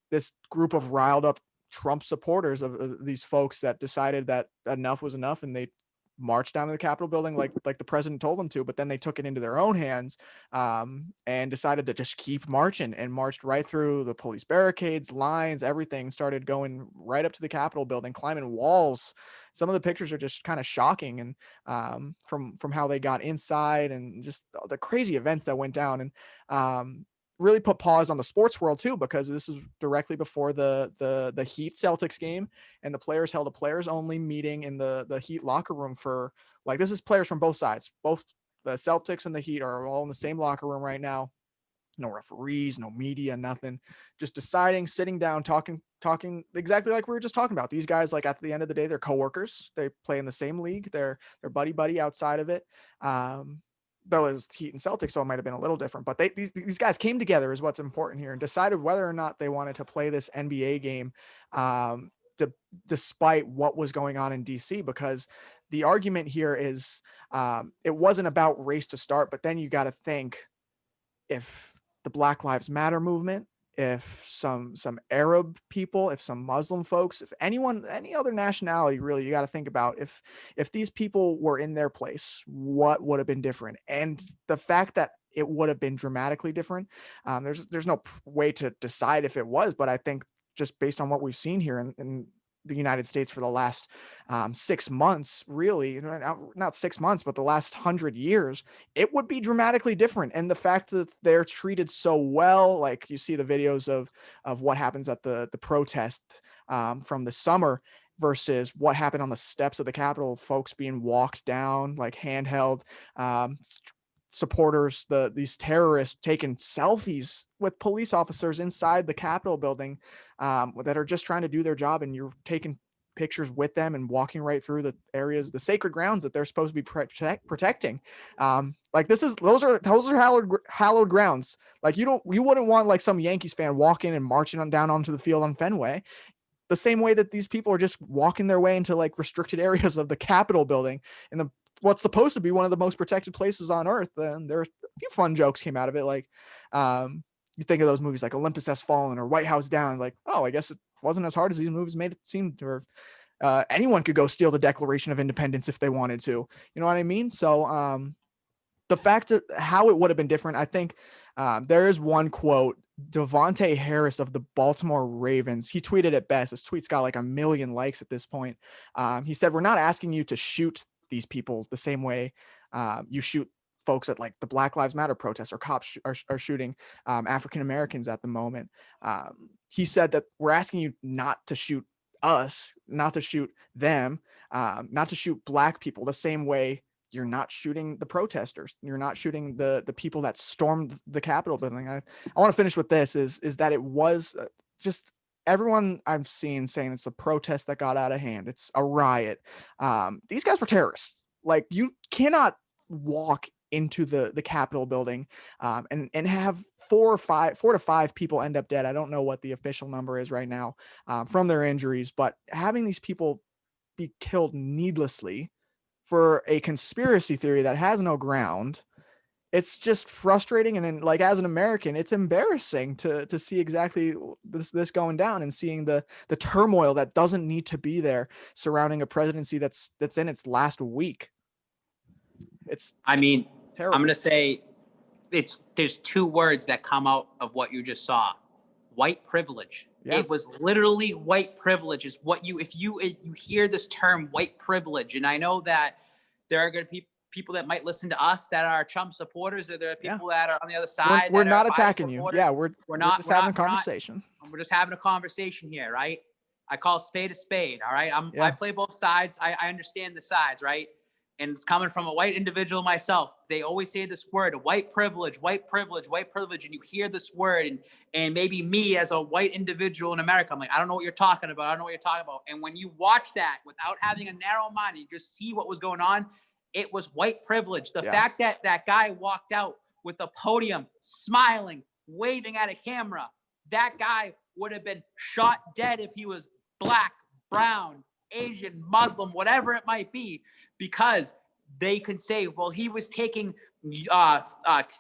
this group of riled up Trump supporters of these folks that decided that enough was enough, and they march down to the Capitol building like the president told them to, but then they took it into their own hands and decided to just keep marching, and marched right through the police barricades, lines, everything, started going right up to the Capitol building, climbing walls. Some of the pictures are just kind of shocking, and from how they got inside and just the crazy events that went down, and really put pause on the sports world too, because this was directly before the Heat Celtics game, and the players held a players only meeting in the Heat locker room for, like, this is players from both sides. Both the Celtics and the Heat are all in the same locker room right now. No referees, no media, nothing. Just deciding, sitting down, talking exactly like we were just talking about. These guys, like, at the end of the day, they're coworkers. They play in the same league. They're buddy outside of it. Though it was Heat and Celtics, so it might have been a little different. But these guys came together is what's important here, and decided whether or not they wanted to play this NBA game, despite what was going on in DC, because the argument here is it wasn't about race to start, but then you got to think, if the Black Lives Matter movement, if some Arab people, if some Muslim folks, if anyone, any other nationality, really, you got to think about, if these people were in their place, what would have been different? And the fact that it would have been dramatically different, there's no way to decide if it was, but I think just based on what we've seen here in the United States for the last 6 months, really, not 6 months, but the last 100 years, it would be dramatically different. And the fact that they're treated so well, like you see the videos of what happens at the protest from the summer versus what happened on the steps of the Capitol, folks being walked down, like handheld, supporters, these terrorists taking selfies with police officers inside the Capitol building that are just trying to do their job, and you're taking pictures with them and walking right through the areas, the sacred grounds that they're supposed to be protecting. Like, those are hallowed grounds. Like, you wouldn't want, like, some Yankees fan walking and marching down onto the field on Fenway, the same way that these people are just walking their way into, like, restricted areas of the Capitol building and what's supposed to be one of the most protected places on earth. And there are a few fun jokes came out of it. Like, you think of those movies like Olympus Has Fallen or White House Down, like, oh, I guess it wasn't as hard as these movies made it seem, or anyone could go steal the Declaration of Independence if they wanted to, you know what I mean? So the fact that how it would have been different, I think there is one quote, Devontae Harris of the Baltimore Ravens, he tweeted it best. His tweet's got like 1 million likes at this point. He said, "We're not asking you to shoot these people the same way you shoot folks at, like, the Black Lives Matter protests, or cops are shooting African Americans at the moment." He said that we're asking you not to shoot us, not to shoot them, not to shoot Black people the same way you're not shooting the protesters. You're not shooting the people that stormed the Capitol building. I want to finish with this, is that it was just everyone I've seen saying it's a protest that got out of hand. It's a riot. These guys were terrorists. Like, you cannot walk into the Capitol building and have 4 to 5 people end up dead. I don't know what the official number is right now from their injuries, but having these people be killed needlessly for a conspiracy theory that has no ground, it's just frustrating. And then, like, as an American, it's embarrassing to see exactly this going down, and seeing the turmoil that doesn't need to be there surrounding a presidency that's in its last week. It's terrible. I'm going to say there's 2 words that come out of what you just saw: white privilege. Yeah. It was literally white privilege is what if you hear this term, white privilege. And I know that there are going to be people that might listen to us that are Trump supporters, or there are people that are on the other side. We're not attacking you. Yeah, we're just having a conversation. We're just having a conversation here, right? I call a spade, all right? I play both sides. I understand the sides, right? And it's coming from a white individual myself. They always say this word, white privilege, white privilege, white privilege. And you hear this word, and maybe me as a white individual in America, I'm like, I don't know what you're talking about. I don't know what you're talking about. And when you watch that without having a narrow mind, you just see what was going on. It was white privilege. The fact that that guy walked out with the podium, smiling, waving at a camera, that guy would have been shot dead if he was Black, brown, Asian, Muslim, whatever it might be, because they could say, well, he was taking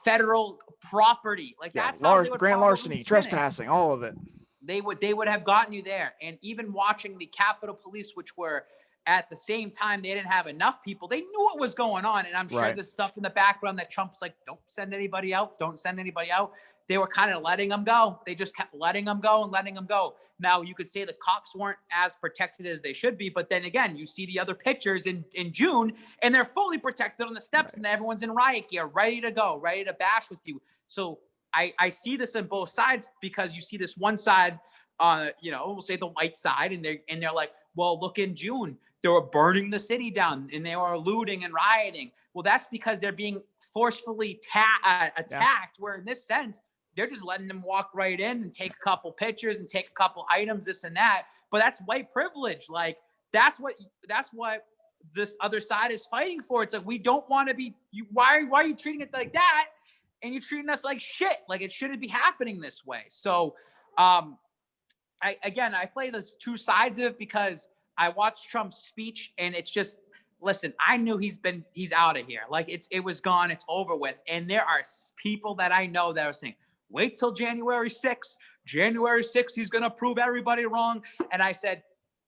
federal property. Like, that's grand larceny, trespassing, all of it. They would have gotten you there. And even watching the Capitol Police, which were at the same time, they didn't have enough people. They knew what was going on. And I'm sure there's stuff in the background that Trump's like, don't send anybody out. Don't send anybody out. They were kind of letting them go. They just kept letting them go and letting them go. Now, you could say the cops weren't as protected as they should be. But then again, you see the other pictures in June, and they're fully protected on the steps, and everyone's in riot gear, ready to go, ready to bash with you. So I see this on both sides, because you see this one side, we'll say the white side, and they're like, well, look, in June, they were burning the city down and they were looting and rioting. Well, that's because they're being forcefully attacked, where in this sense, they're just letting them walk right in and take a couple pictures and take a couple items, this and that. But that's white privilege. Like, that's what this other side is fighting for. It's like, we don't want to be, why are you treating it like that? And you're treating us like shit. Like, it shouldn't be happening this way. So, I play those two sides of it, because I watched Trump's speech, and it's just, listen, I knew he's out of here. Like, it was gone. It's over with. And there are people that I know that are saying, wait till January 6th. January 6th, he's going to prove everybody wrong. And I said,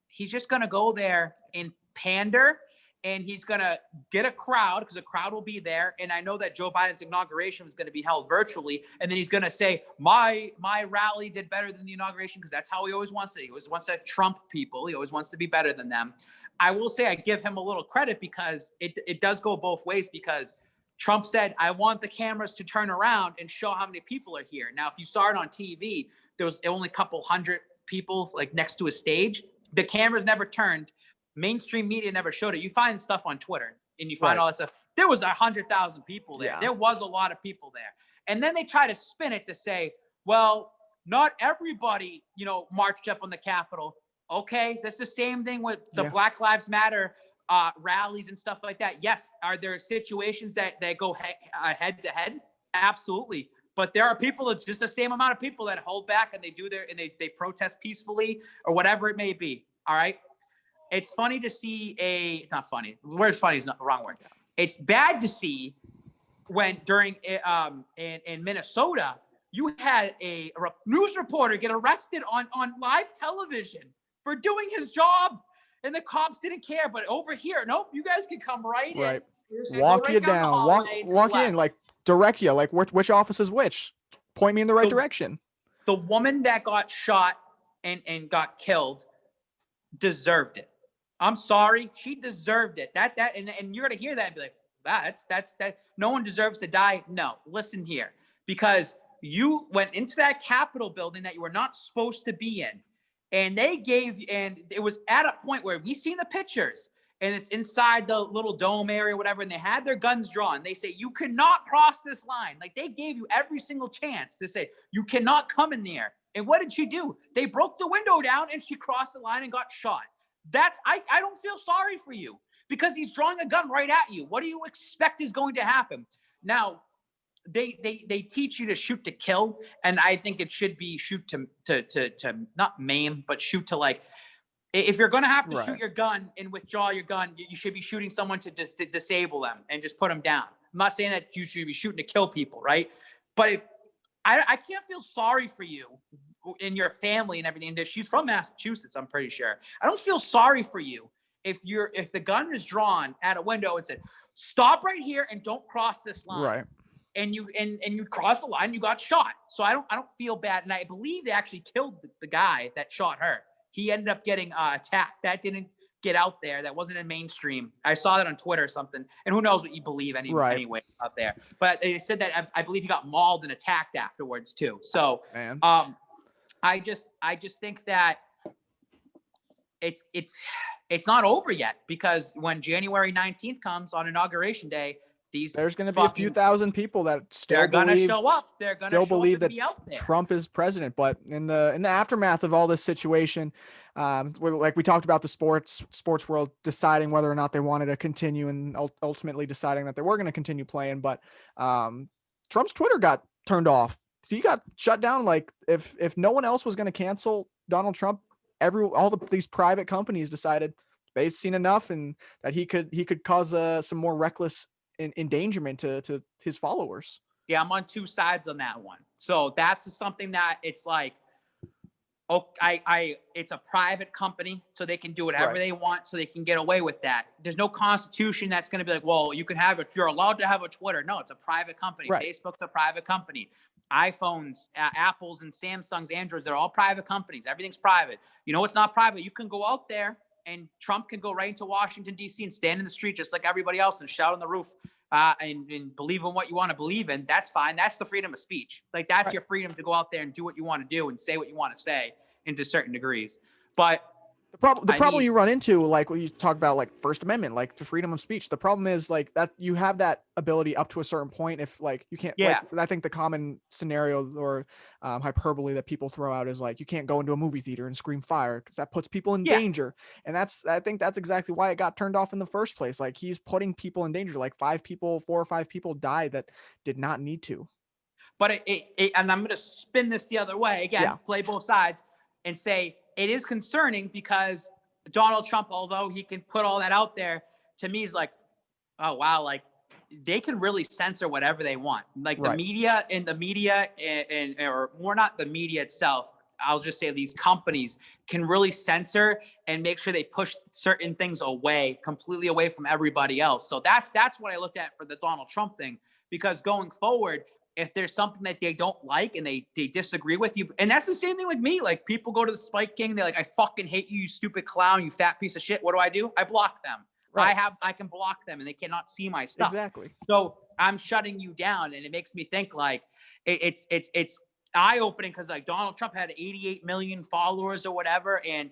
he's just going to go there and pander, and he's going to get a crowd, because a crowd will be there. And I know that Joe Biden's inauguration was going to be held virtually. And then he's going to say, my rally did better than the inauguration, because that's how he always wants to. He always wants to trump people. He always wants to be better than them. I will say I give him a little credit, because it does go both ways, because Trump said, I want the cameras to turn around and show how many people are here. Now, if you saw it on TV, there was only a couple hundred people like next to a stage. The cameras never turned. Mainstream media never showed it. You find stuff on Twitter and you find all that stuff. There was 100,000 people there. Yeah. There was a lot of people there. And then they try to spin it to say, well, not everybody, marched up on the Capitol. Okay, that's the same thing with the Black Lives Matter rallies and stuff like that. Yes, are there situations that go head to head? Absolutely. But there are people, just the same amount of people, that hold back and they protest peacefully or whatever it may be. All right. It's funny to see it's not funny. The word funny is not the wrong word. It's bad to see when during in Minnesota, you had a news reporter get arrested on live television for doing his job, and the cops didn't care. But over here, nope, you guys can come right in. Walk you down, walk in, like direct you, like which office is which. Point me in the right direction. The woman that got shot and got killed deserved it. I'm sorry, she deserved it. And you're gonna hear that and be like, that's no one deserves to die. No, listen here, because you went into that Capitol building that you were not supposed to be in, and it was at a point where we seen the pictures, and it's inside the little dome area, whatever, and they had their guns drawn. They say, you cannot cross this line. Like, they gave you every single chance to say, you cannot come in there. And what did she do? They broke the window down, and she crossed the line and got shot. I don't feel sorry for you, because he's drawing a gun right at you. What do you expect is going to happen? Now, they teach you to shoot to kill, and I think it should be shoot to not maim, but shoot to, like, if you're going to have to shoot your gun and withdraw your gun, you should be shooting someone to disable them and just put them down. I'm not saying that you should be shooting to kill people, right? But I can't feel sorry for you and your family and everything. She's from Massachusetts, I'm pretty sure. I don't feel sorry for you if the gun is drawn at a window and said, stop right here and don't cross this line. Right. And you crossed the line, you got shot. So I don't feel bad. And I believe they actually killed the guy that shot her. He ended up getting attacked. That didn't get out there. That wasn't in mainstream. I saw that on Twitter or something. And who knows what you believe anyway out there. But they said that I believe he got mauled and attacked afterwards too. So I just think that it's not over yet, because when January 19th comes on Inauguration Day, there's going to be a few thousand people that still show up. They're going to believe that out there. Trump is president. But in the aftermath of all this situation, like we talked about the sports world deciding whether or not they wanted to continue, and ultimately deciding that they were going to continue playing. But Trump's Twitter got turned off. So he got shut down. Like, if no one else was going to cancel Donald Trump, these private companies decided they've seen enough, and that he could cause some more reckless endangerment to his followers. Yeah, I'm on two sides on that one. So that's something that it's like, oh, it's a private company, so they can do whatever Right. they want, so they can get away with that. There's no constitution that's going to be like, well, you can have it. You're allowed to have a Twitter. No, it's a private company. Right. Facebook's a private company. iPhones, Apples, and Samsungs, Androids, they're all private companies. Everything's private. You know what's not private? You can go out there and Trump can go right into Washington, D.C. and stand in the street just like everybody else and shout on the roof and believe in what you want to believe in. That's fine. That's the freedom of speech. Like, that's Right. your freedom to go out there and do what you want to do and say what you want to say into certain degrees. But The problem you run into, like when you talk about like First Amendment, like the freedom of speech, the problem is like that you have that ability up to a certain point. If like you can't, Yeah. like, I think the common scenario or hyperbole that people throw out is like you can't go into a movie theater and scream fire because that puts people in Yeah. danger. And I think that's exactly why it got turned off in the first place. Like he's putting people in danger. Like 4 or 5 people died that did not need to. But and I'm going to spin this the other way again, play both sides and say it is concerning because Donald Trump, although he can put all that out there, to me is like, oh, wow, like they can really censor whatever they want. Like the media and or more not the media itself. I'll just say these companies can really censor and make sure they push certain things away, completely away from everybody else. So that's what I looked at for the Donald Trump thing, because going forward, if there's something that they don't like and they disagree with you, and that's the same thing like me, like people go to the Spike King, they're like, I fucking hate you, you stupid clown, you fat piece of shit. What do? I block them. Right. I can block them and they cannot see my stuff. Exactly. So I'm shutting you down. And it makes me think like it's eye-opening because like Donald Trump had 88 million followers or whatever. And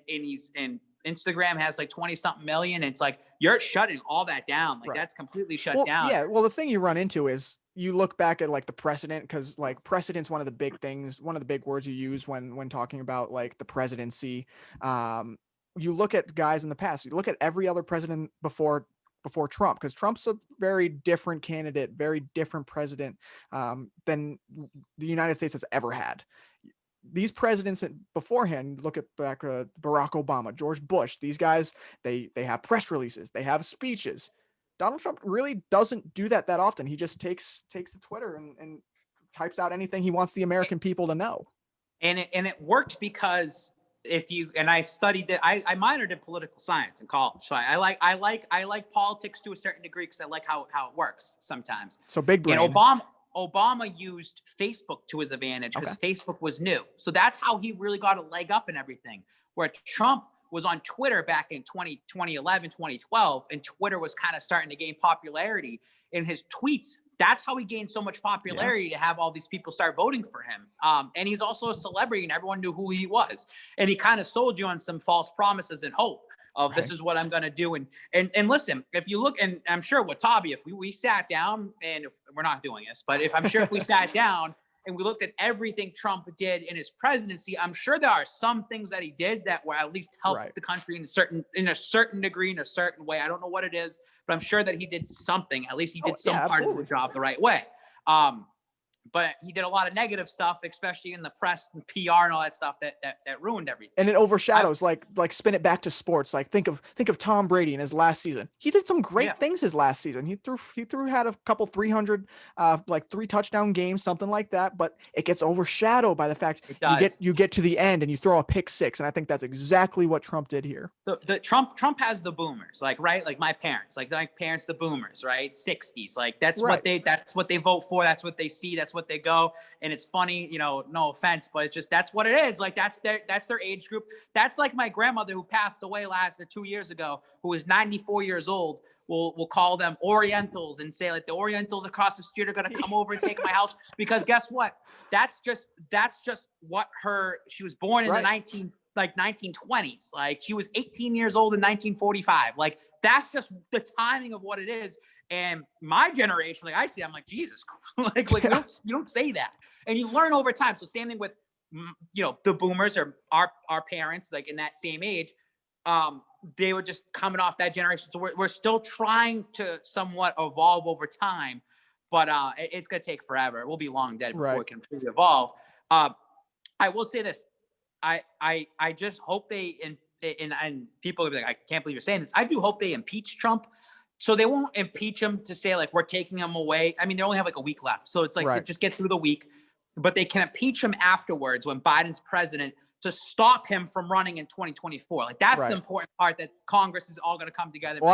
Instagram has like 20 something million. And it's like, you're shutting all that down. Like that's completely shut down. Yeah. Well, the thing you run into is you look back at like the precedent, because like precedent's one of the big things, one of the big words you use when talking about like the presidency. You look at guys in the past, you look at every other president before Trump, because Trump's a very different candidate, very different president than the United States has ever had. These presidents beforehand, look at back Barack Obama, George Bush, these guys, they have press releases, they have speeches. Donald Trump really doesn't do that often. He just takes the Twitter and types out anything he wants the American people to know. And it worked because I studied that. I minored in political science in college. So I like politics to a certain degree because I like how it works sometimes. So big brain. And Obama used Facebook to his advantage because Facebook was new. So that's how he really got a leg up and everything. Where Trump was on Twitter back in 2011, 2012, and Twitter was kind of starting to gain popularity in his tweets. That's how he gained so much popularity to have all these people start voting for him. And he's also a celebrity and everyone knew who he was. And he kind of sold you on some false promises and hope of this is what I'm going to do. And listen, if you look, and I'm sure Watabe, if we sat down, and if we're not doing this, but if we sat down and we looked at everything Trump did in his presidency, I'm sure there are some things that he did that were at least helped the country in a certain degree, in a certain way. I don't know what it is, but I'm sure that he did something. At least he did some part of the job the right way. But he did a lot of negative stuff, especially in the press and PR and all that stuff that ruined everything. And it overshadows, like spin it back to sports. Like think of Tom Brady in his last season. He did some great things his last season. He had a couple 300, like 3 touchdown games, something like that. But it gets overshadowed by the fact you get to the end and you throw a pick 6. And I think that's exactly what Trump did here. The Trump has the boomers, like my parents, the boomers, right? 60s, like that's what they vote for. That's what they see. That's what they go. And it's funny, no offense, but it's just, that's what it is. Like that's their age group. That's like my grandmother who passed away 2 years ago, who is 94 years old. We'll call them Orientals and say like the Orientals across the street are going to come over and take my house, because guess what? That's just what she was born in the 1920s. Like she was 18 years old in 1945. Like that's just the timing of what it is. And my generation, like I see, I'm like, Jesus, like you don't say that. And you learn over time. So same thing with, the boomers or our parents, like in that same age, they were just coming off that generation. So we're still trying to somewhat evolve over time, but it's going to take forever. We'll be long dead before we can completely evolve. I will say this. I just hope they, and people will be like, I can't believe you're saying this. I do hope they impeach Trump. So they won't impeach him to say like, we're taking him away. I mean, they only have like a week left. So it's like, just get through the week, but they can impeach him afterwards when Biden's president to stop him from running in 2024. Like that's Right. the important part, that Congress is all going to come together. Well,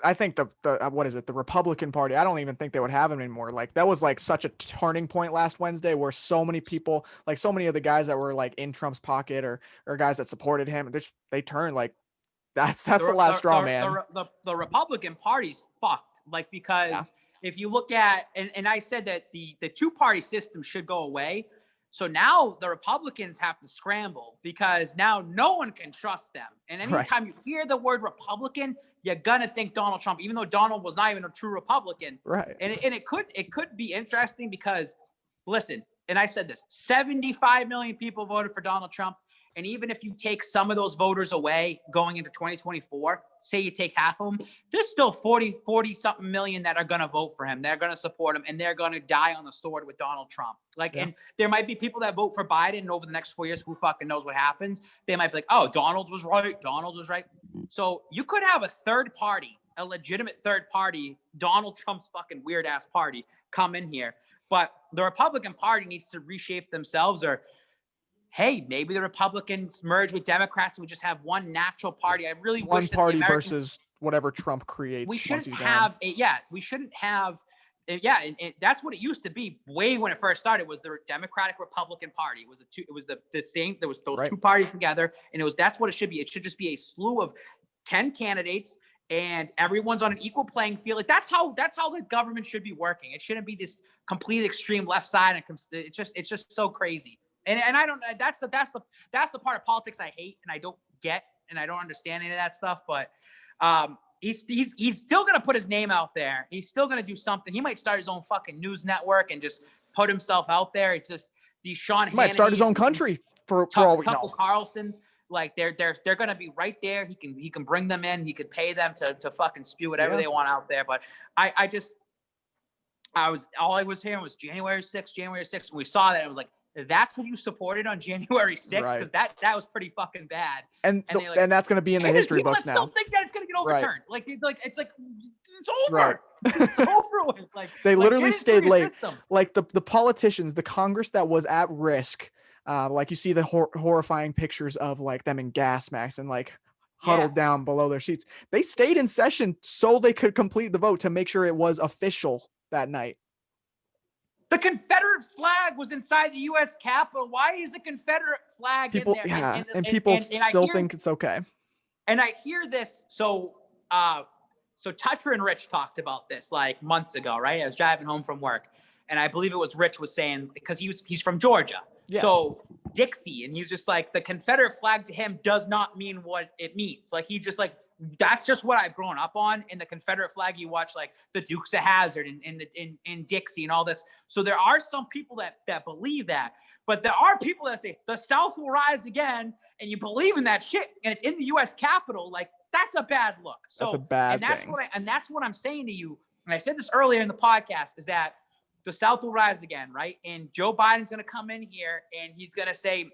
I think the what is it? The Republican Party, I don't even think they would have him anymore. Like that was like such a turning point last Wednesday where so many people, like so many of the guys that were like in Trump's pocket or guys that supported him, they turned. Like that's the last straw, man. The Republican Party's fucked. Like, because if you look at, and I said that the two-party system should go away. So now the Republicans have to scramble because now no one can trust them. And anytime you hear the word Republican, you're gonna think Donald Trump, even though Donald was not even a true Republican. Right. And it could be interesting because, listen, and I said this, 75 million people voted for Donald Trump. And even if you take some of those voters away going into 2024, say you take half of them, there's still 40 something million that are going to vote for him. They're going to support him, and they're going to die on the sword with Donald Trump. Like, and there might be people that vote for Biden, and over the next 4 years, who fucking knows what happens? They might be like, oh, Donald was right. So you could have a third party, a legitimate third party, Donald Trump's fucking weird ass party, come in here. But the Republican Party needs to reshape themselves, or hey, maybe the Republicans merge with Democrats and we just have one natural party. I really one wish that party versus whatever Trump creates. We shouldn't have and that's what it used to be way when it first started, was the Democratic Republican Party. It was the same. There was those two parties together, and that's what it should be. It should just be a slew of 10 candidates, and everyone's on an equal playing field. Like that's how the government should be working. It shouldn't be this complete extreme left side. And it's just so crazy. And I don't. That's the part of politics I hate and I don't get and I don't understand any of that stuff. But he's still gonna put his name out there. He's still gonna do something. He might start his own fucking news network and just put himself out there. It's just these Sean. He might start his own country for all we know. Carlson's, like they're gonna be right there. He can bring them in. He could pay them to fucking spew whatever they want out there. But all I was hearing was January 6th. And we saw that. I was like, that's what you supported on January 6th, because that was pretty fucking bad. And that's going to be in the history books now. I still think that it's going to get overturned. Right. It's over. Right. It's over with. Like they literally stayed late. Like the politicians, the Congress that was at risk. Like you see the horrifying pictures of like them in gas masks and like huddled down below their seats. They stayed in session so they could complete the vote to make sure it was official that night. The Confederate flag was inside the U.S. Capitol. Why is the Confederate flag in there? Yeah, and people still think it's okay. And I hear this. So Toucher and Rich talked about this like months ago, right? I was driving home from work, and I believe it was Rich was saying, because he's from Georgia. Yeah. So Dixie, and he's just like, the Confederate flag to him does not mean what it means. Like he just like, that's just what I've grown up on. In the Confederate flag, you watch like the Dukes of Hazzard and Dixie and all this. So there are some people that believe that, but there are people that say the South will rise again, and you believe in that shit, and it's in the U.S. Capitol. Like that's a bad look. So that's a bad thing. That's what I'm saying to you. And I said this earlier in the podcast, is that the South will rise again, right? And Joe Biden's going to come in here and he's going to say,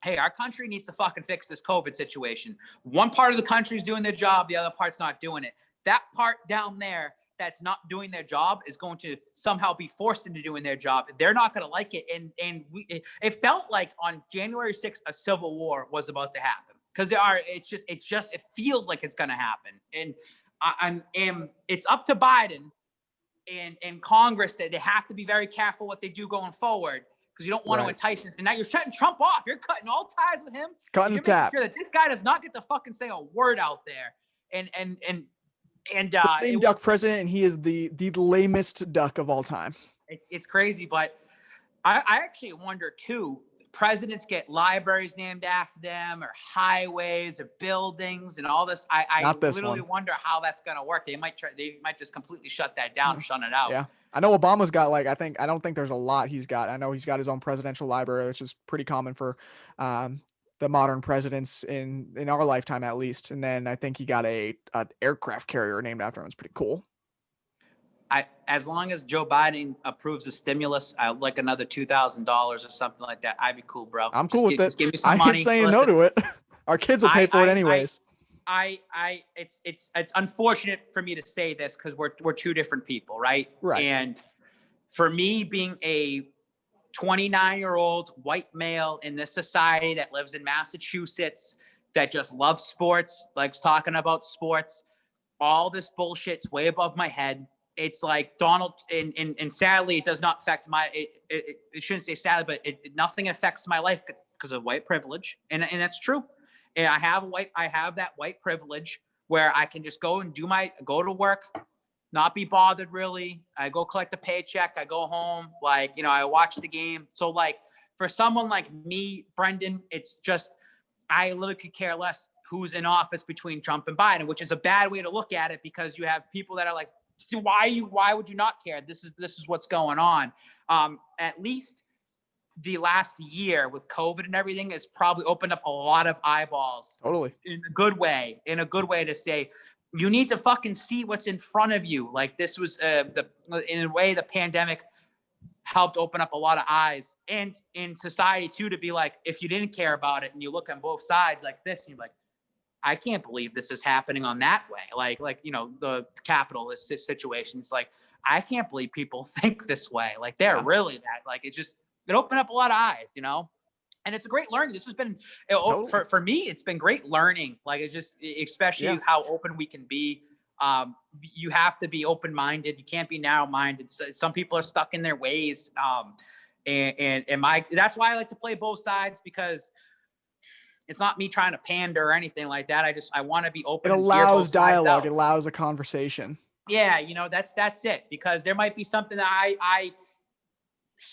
hey, our country needs to fucking fix this COVID situation. One part of the country is doing their job. The other part's not doing it. That part down there that's not doing their job is going to somehow be forced into doing their job. They're not going to like it. And it felt like on January 6th, a civil war was about to happen, because it feels like it's going to happen. And it's up to Biden and Congress that they have to be very careful what they do going forward, because you don't want to entice him. And now you're shutting Trump off. You're cutting all ties with him. Cutting the tap. Sure that this guy does not get to fucking say a word out there. Same duck president, and he is the lamest duck of all time. It's crazy, but I actually wonder too. Presidents get libraries named after them, or highways, or buildings, and all this. I literally wonder how that's gonna work. They might just completely shut that down, shut it out. Yeah. I know Obama's got I don't think there's a lot he's got. I know he's got his own presidential library, which is pretty common for the modern presidents in our lifetime, at least. And then I think he got an aircraft carrier named after him. It's pretty cool. As long as Joe Biden approves the stimulus, I would like another $2,000 or something like that. I'd be cool, bro. I'm cool with it. Just give me some money. I ain't saying no to it. Our kids will pay for it anyways. It's unfortunate for me to say this, because we're two different people, right? Right. And for me, being a 29-year-old white male in this society that lives in Massachusetts that just loves sports, likes talking about sports. All this bullshit's way above my head. It's like Donald, and sadly, it does not affect it shouldn't say sadly, but nothing affects my life because of white privilege. And that's true. And I have that white privilege where I can just go to work, not be bothered really. I go collect a paycheck. I go home, I watch the game. So like for someone like me, Brendan, it's just, I literally could care less who's in office between Trump and Biden, which is a bad way to look at it because you have people that are like, why would you not care? This is what's going on. At least the last year with COVID and everything has probably opened up a lot of eyeballs. Totally. In a good way to say, you need to fucking see what's in front of you. Like this was in a way, the pandemic helped open up a lot of eyes and in society too, to be like, if you didn't care about it and you look on both sides like this, and you're like, I can't believe this is happening on that way. Like the Capitol, this situation. It's like, I can't believe people think this way. Like they're really that, like, it opened up a lot of eyes, and it's a great learning. This has been, totally. For me, it's been great learning. Like, it's just, especially how open we can be. You have to be open-minded. You can't be narrow-minded. So some people are stuck in their ways. That's why I like to play both sides, because it's not me trying to pander or anything like that. I want to be open. It allows dialogue. It allows a conversation. Yeah. That's it, because there might be something that I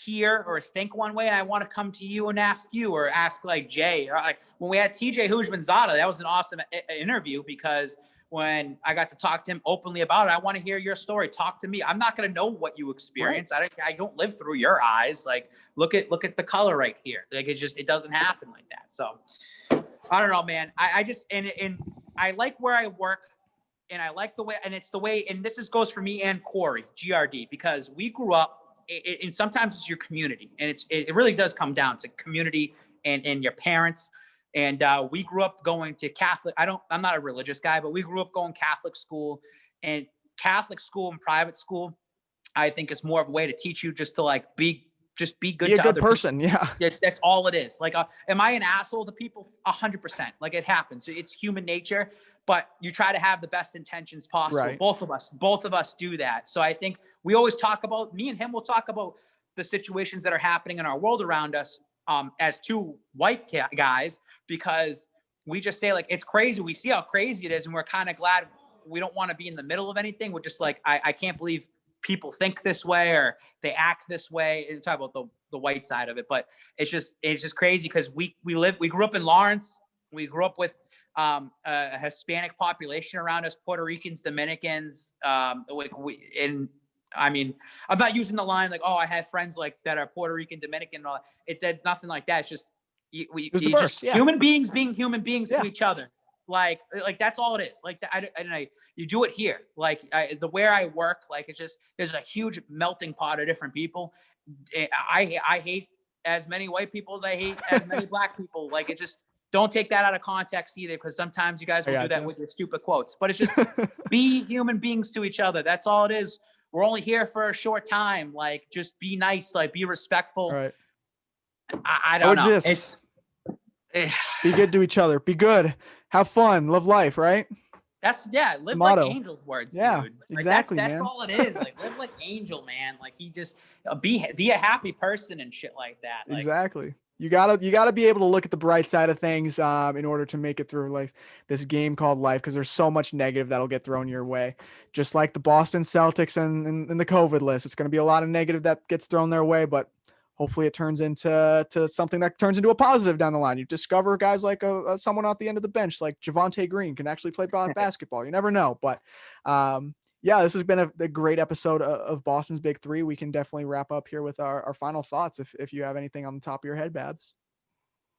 hear or think one way, and I want to come to you and ask you, or ask like Jay, or like when we had TJ Hujmanzada, that was an awesome interview, because when I got to talk to him openly about it, I want to hear your story. Talk to me. I'm not going to know what you experienced. Right. I don't live through your eyes. Like, look at the color right here. Like, it doesn't happen like that. So I don't know, man. I just, and I like where I work, and I like the way, and it's the way, and this goes for me and Corey, GRD, because we grew up, and sometimes it's your community, and it really does come down to community and your parents. And we grew up going to Catholic. I'm not a religious guy, but we grew up going Catholic school, and Catholic school and private school, I think, is more of a way to teach you just to like be good. Be a good person. People. Yeah. That's all it is. Like, am I an asshole to people? 100%. Like, it happens. It's human nature, but you try to have the best intentions possible. Right. Both of us do that. So I think we always talk about, me and him will talk about the situations that are happening in our world around us, as two white guys, because we just say, like, it's crazy. We see how crazy it is, and we're kind of glad we don't want to be in the middle of anything. We're just like, I can't believe people think this way or they act this way. And talk about the white side of it, but it's just crazy, because we grew up in Lawrence. We grew up with a Hispanic population around us, Puerto Ricans, Dominicans, I mean, I'm not using the line like, oh, I have friends like that are Puerto Rican, Dominican. It did nothing like that. It's just human beings being human beings to each other. Like that's all it is. Like you do it here. Like where I work, like it's just, there's a huge melting pot of different people. I hate as many white people as I hate as many black people. Like, it just, don't take that out of context either, because sometimes you guys will do that with your stupid quotes. But it's just be human beings to each other. That's all it is. We're only here for a short time. Like, just be nice. Like, be respectful. Right. I don't know. Be good to each other. Be good. Have fun. Live life. Right. Live like Angel's words. Yeah, dude. Like, exactly. That's all it is. Like, live like Angel, man. Like, he just be a happy person and shit like that. Like, exactly. You gotta be able to look at the bright side of things in order to make it through like this game called life, because there's so much negative that'll get thrown your way. Just like the Boston Celtics and the COVID list, it's going to be a lot of negative that gets thrown their way, but hopefully it turns into something that turns into a positive down the line. You discover guys like someone at the end of the bench, like Javonte Green, can actually play basketball. You never know, but yeah, this has been a great episode of Boston's Big Three. We can definitely wrap up here with our final thoughts. If you have anything on the top of your head, Babz.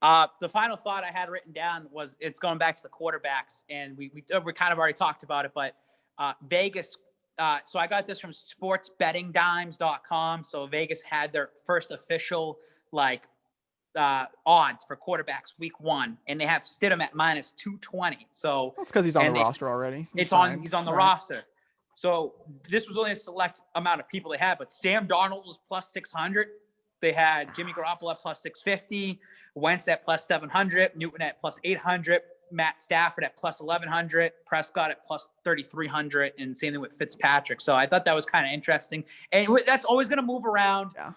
The final thought I had written down was, it's going back to the quarterbacks, and we kind of already talked about it, but Vegas. So I got this from sportsbettingdimes.com. So Vegas had their first official odds for quarterbacks week 1, and they have Stidham at -220. So that's because he's on the roster already. He's on the roster. So this was only a select amount of people they had, but Sam Darnold was +600. They had Jimmy Garoppolo at plus 650, Wentz at plus 700, Newton at plus 800, Matt Stafford at plus 1100, Prescott at plus 3300, and same thing with Fitzpatrick. So I thought that was kind of interesting. And that's always going to move around. Yeah.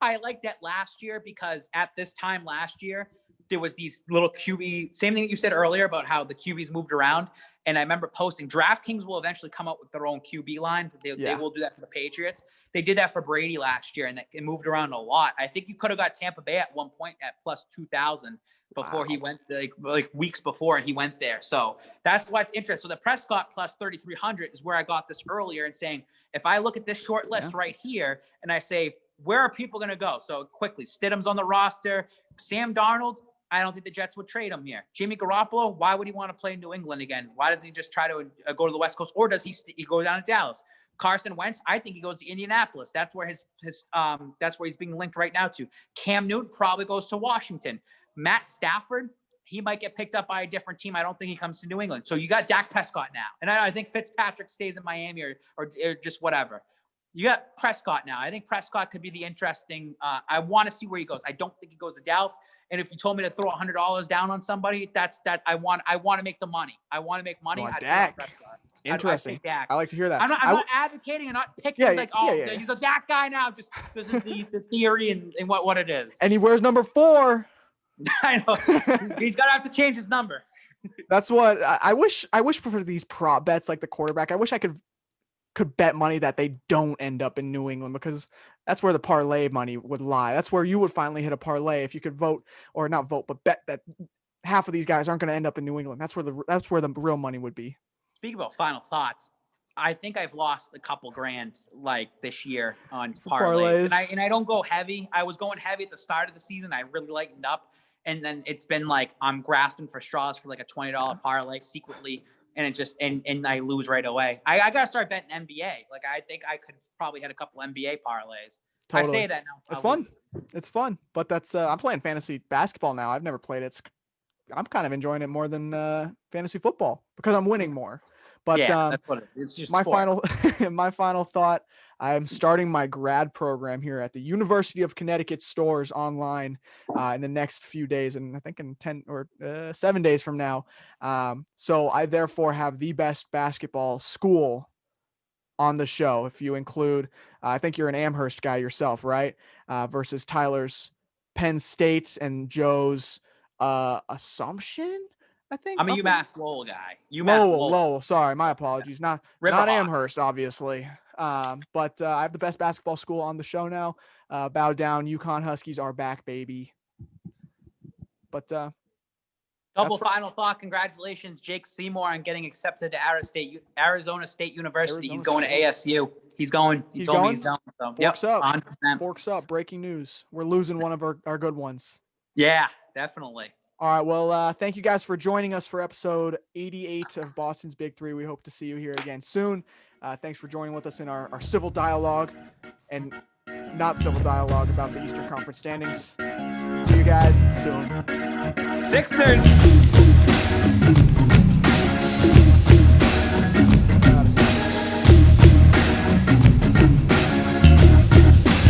I liked that last year because at this time last year, there was these little QB, same thing that you said earlier about how the QBs moved around. And I remember posting, DraftKings will eventually come up with their own QB line. They will do that for the Patriots. They did that for Brady last year, and it moved around a lot. I think you could have got Tampa Bay at one point at plus 2,000 before he went, like weeks before he went there. So that's why it's interesting. So the Prescott plus 3,300 is where I got this earlier and saying, if I look at this short list right here and I say, where are people going to go? So quickly, Stidham's on the roster. Sam Darnold, I don't think the Jets would trade him here. Jimmy Garoppolo, why would he want to play in New England again? Why doesn't he just try to go to the West Coast, or does he go down to Dallas? Carson Wentz, I think he goes to Indianapolis. That's where that's where he's being linked right now to. Cam Newton probably goes to Washington. Matt Stafford, he might get picked up by a different team. I don't think he comes to New England. So you got Dak Prescott now, and I think Fitzpatrick stays in Miami or just whatever. You got Prescott now. I think Prescott could be the interesting. I want to see where he goes. I don't think he goes to Dallas. And if you told me to throw $100 down on somebody, that's that. I want to make the money. I want to make money. Dak. Interesting. Dak. I like to hear that. I'm not advocating and not picking he's a Dak guy now. Just this is the theory and what it is. And he wears number 4. I know. He's gonna have to change his number. That's what I wish for these prop bets like the quarterback. I wish I could bet money that they don't end up in New England, because that's where the parlay money would lie. That's where you would finally hit a parlay if you could vote, or not vote, but bet that half of these guys aren't going to end up in New England. That's where the real money would be. Speaking about final thoughts, I think I've lost a couple grand like this year on parlays. And I don't go heavy. I was going heavy at the start of the season. I really lightened up. And then it's been like I'm grasping for straws for like a $20 parlay secretly. And it just and I lose right away. I gotta start betting NBA. Like I think I could probably hit a couple NBA parlays. Totally. I say that now. It's fun. It's fun. But that's I'm playing fantasy basketball now. I've never played it. I'm kind of enjoying it more than fantasy football because I'm winning more. But that's what it is. It's just my final thought. I'm starting my grad program here at the University of Connecticut Stores online in the next few days, and I think in 10 or 7 days from now. So I therefore have the best basketball school on the show. If you include, I think you're an Amherst guy yourself, right? Versus Tyler's Penn State and Joe's Assumption. I think I'm a UMass Lowell guy. Lowell. Sorry, my apologies. Not Amherst, obviously. But I have the best basketball school on the show now. Bow down. UConn Huskies are back, baby. But final thought. Congratulations, Jake Seymour, on getting accepted to Arizona State University. He's going to ASU. He's going. He told me he's going. So, Forks up. 100%. Forks up. Breaking news. We're losing one of our good ones. Yeah, definitely. All right. Well, thank you guys for joining us for episode 88 of Boston's Big Three. We hope to see you here again soon. Thanks for joining with us in our civil dialogue and not civil dialogue about the Eastern Conference standings. See you guys soon. Sixers.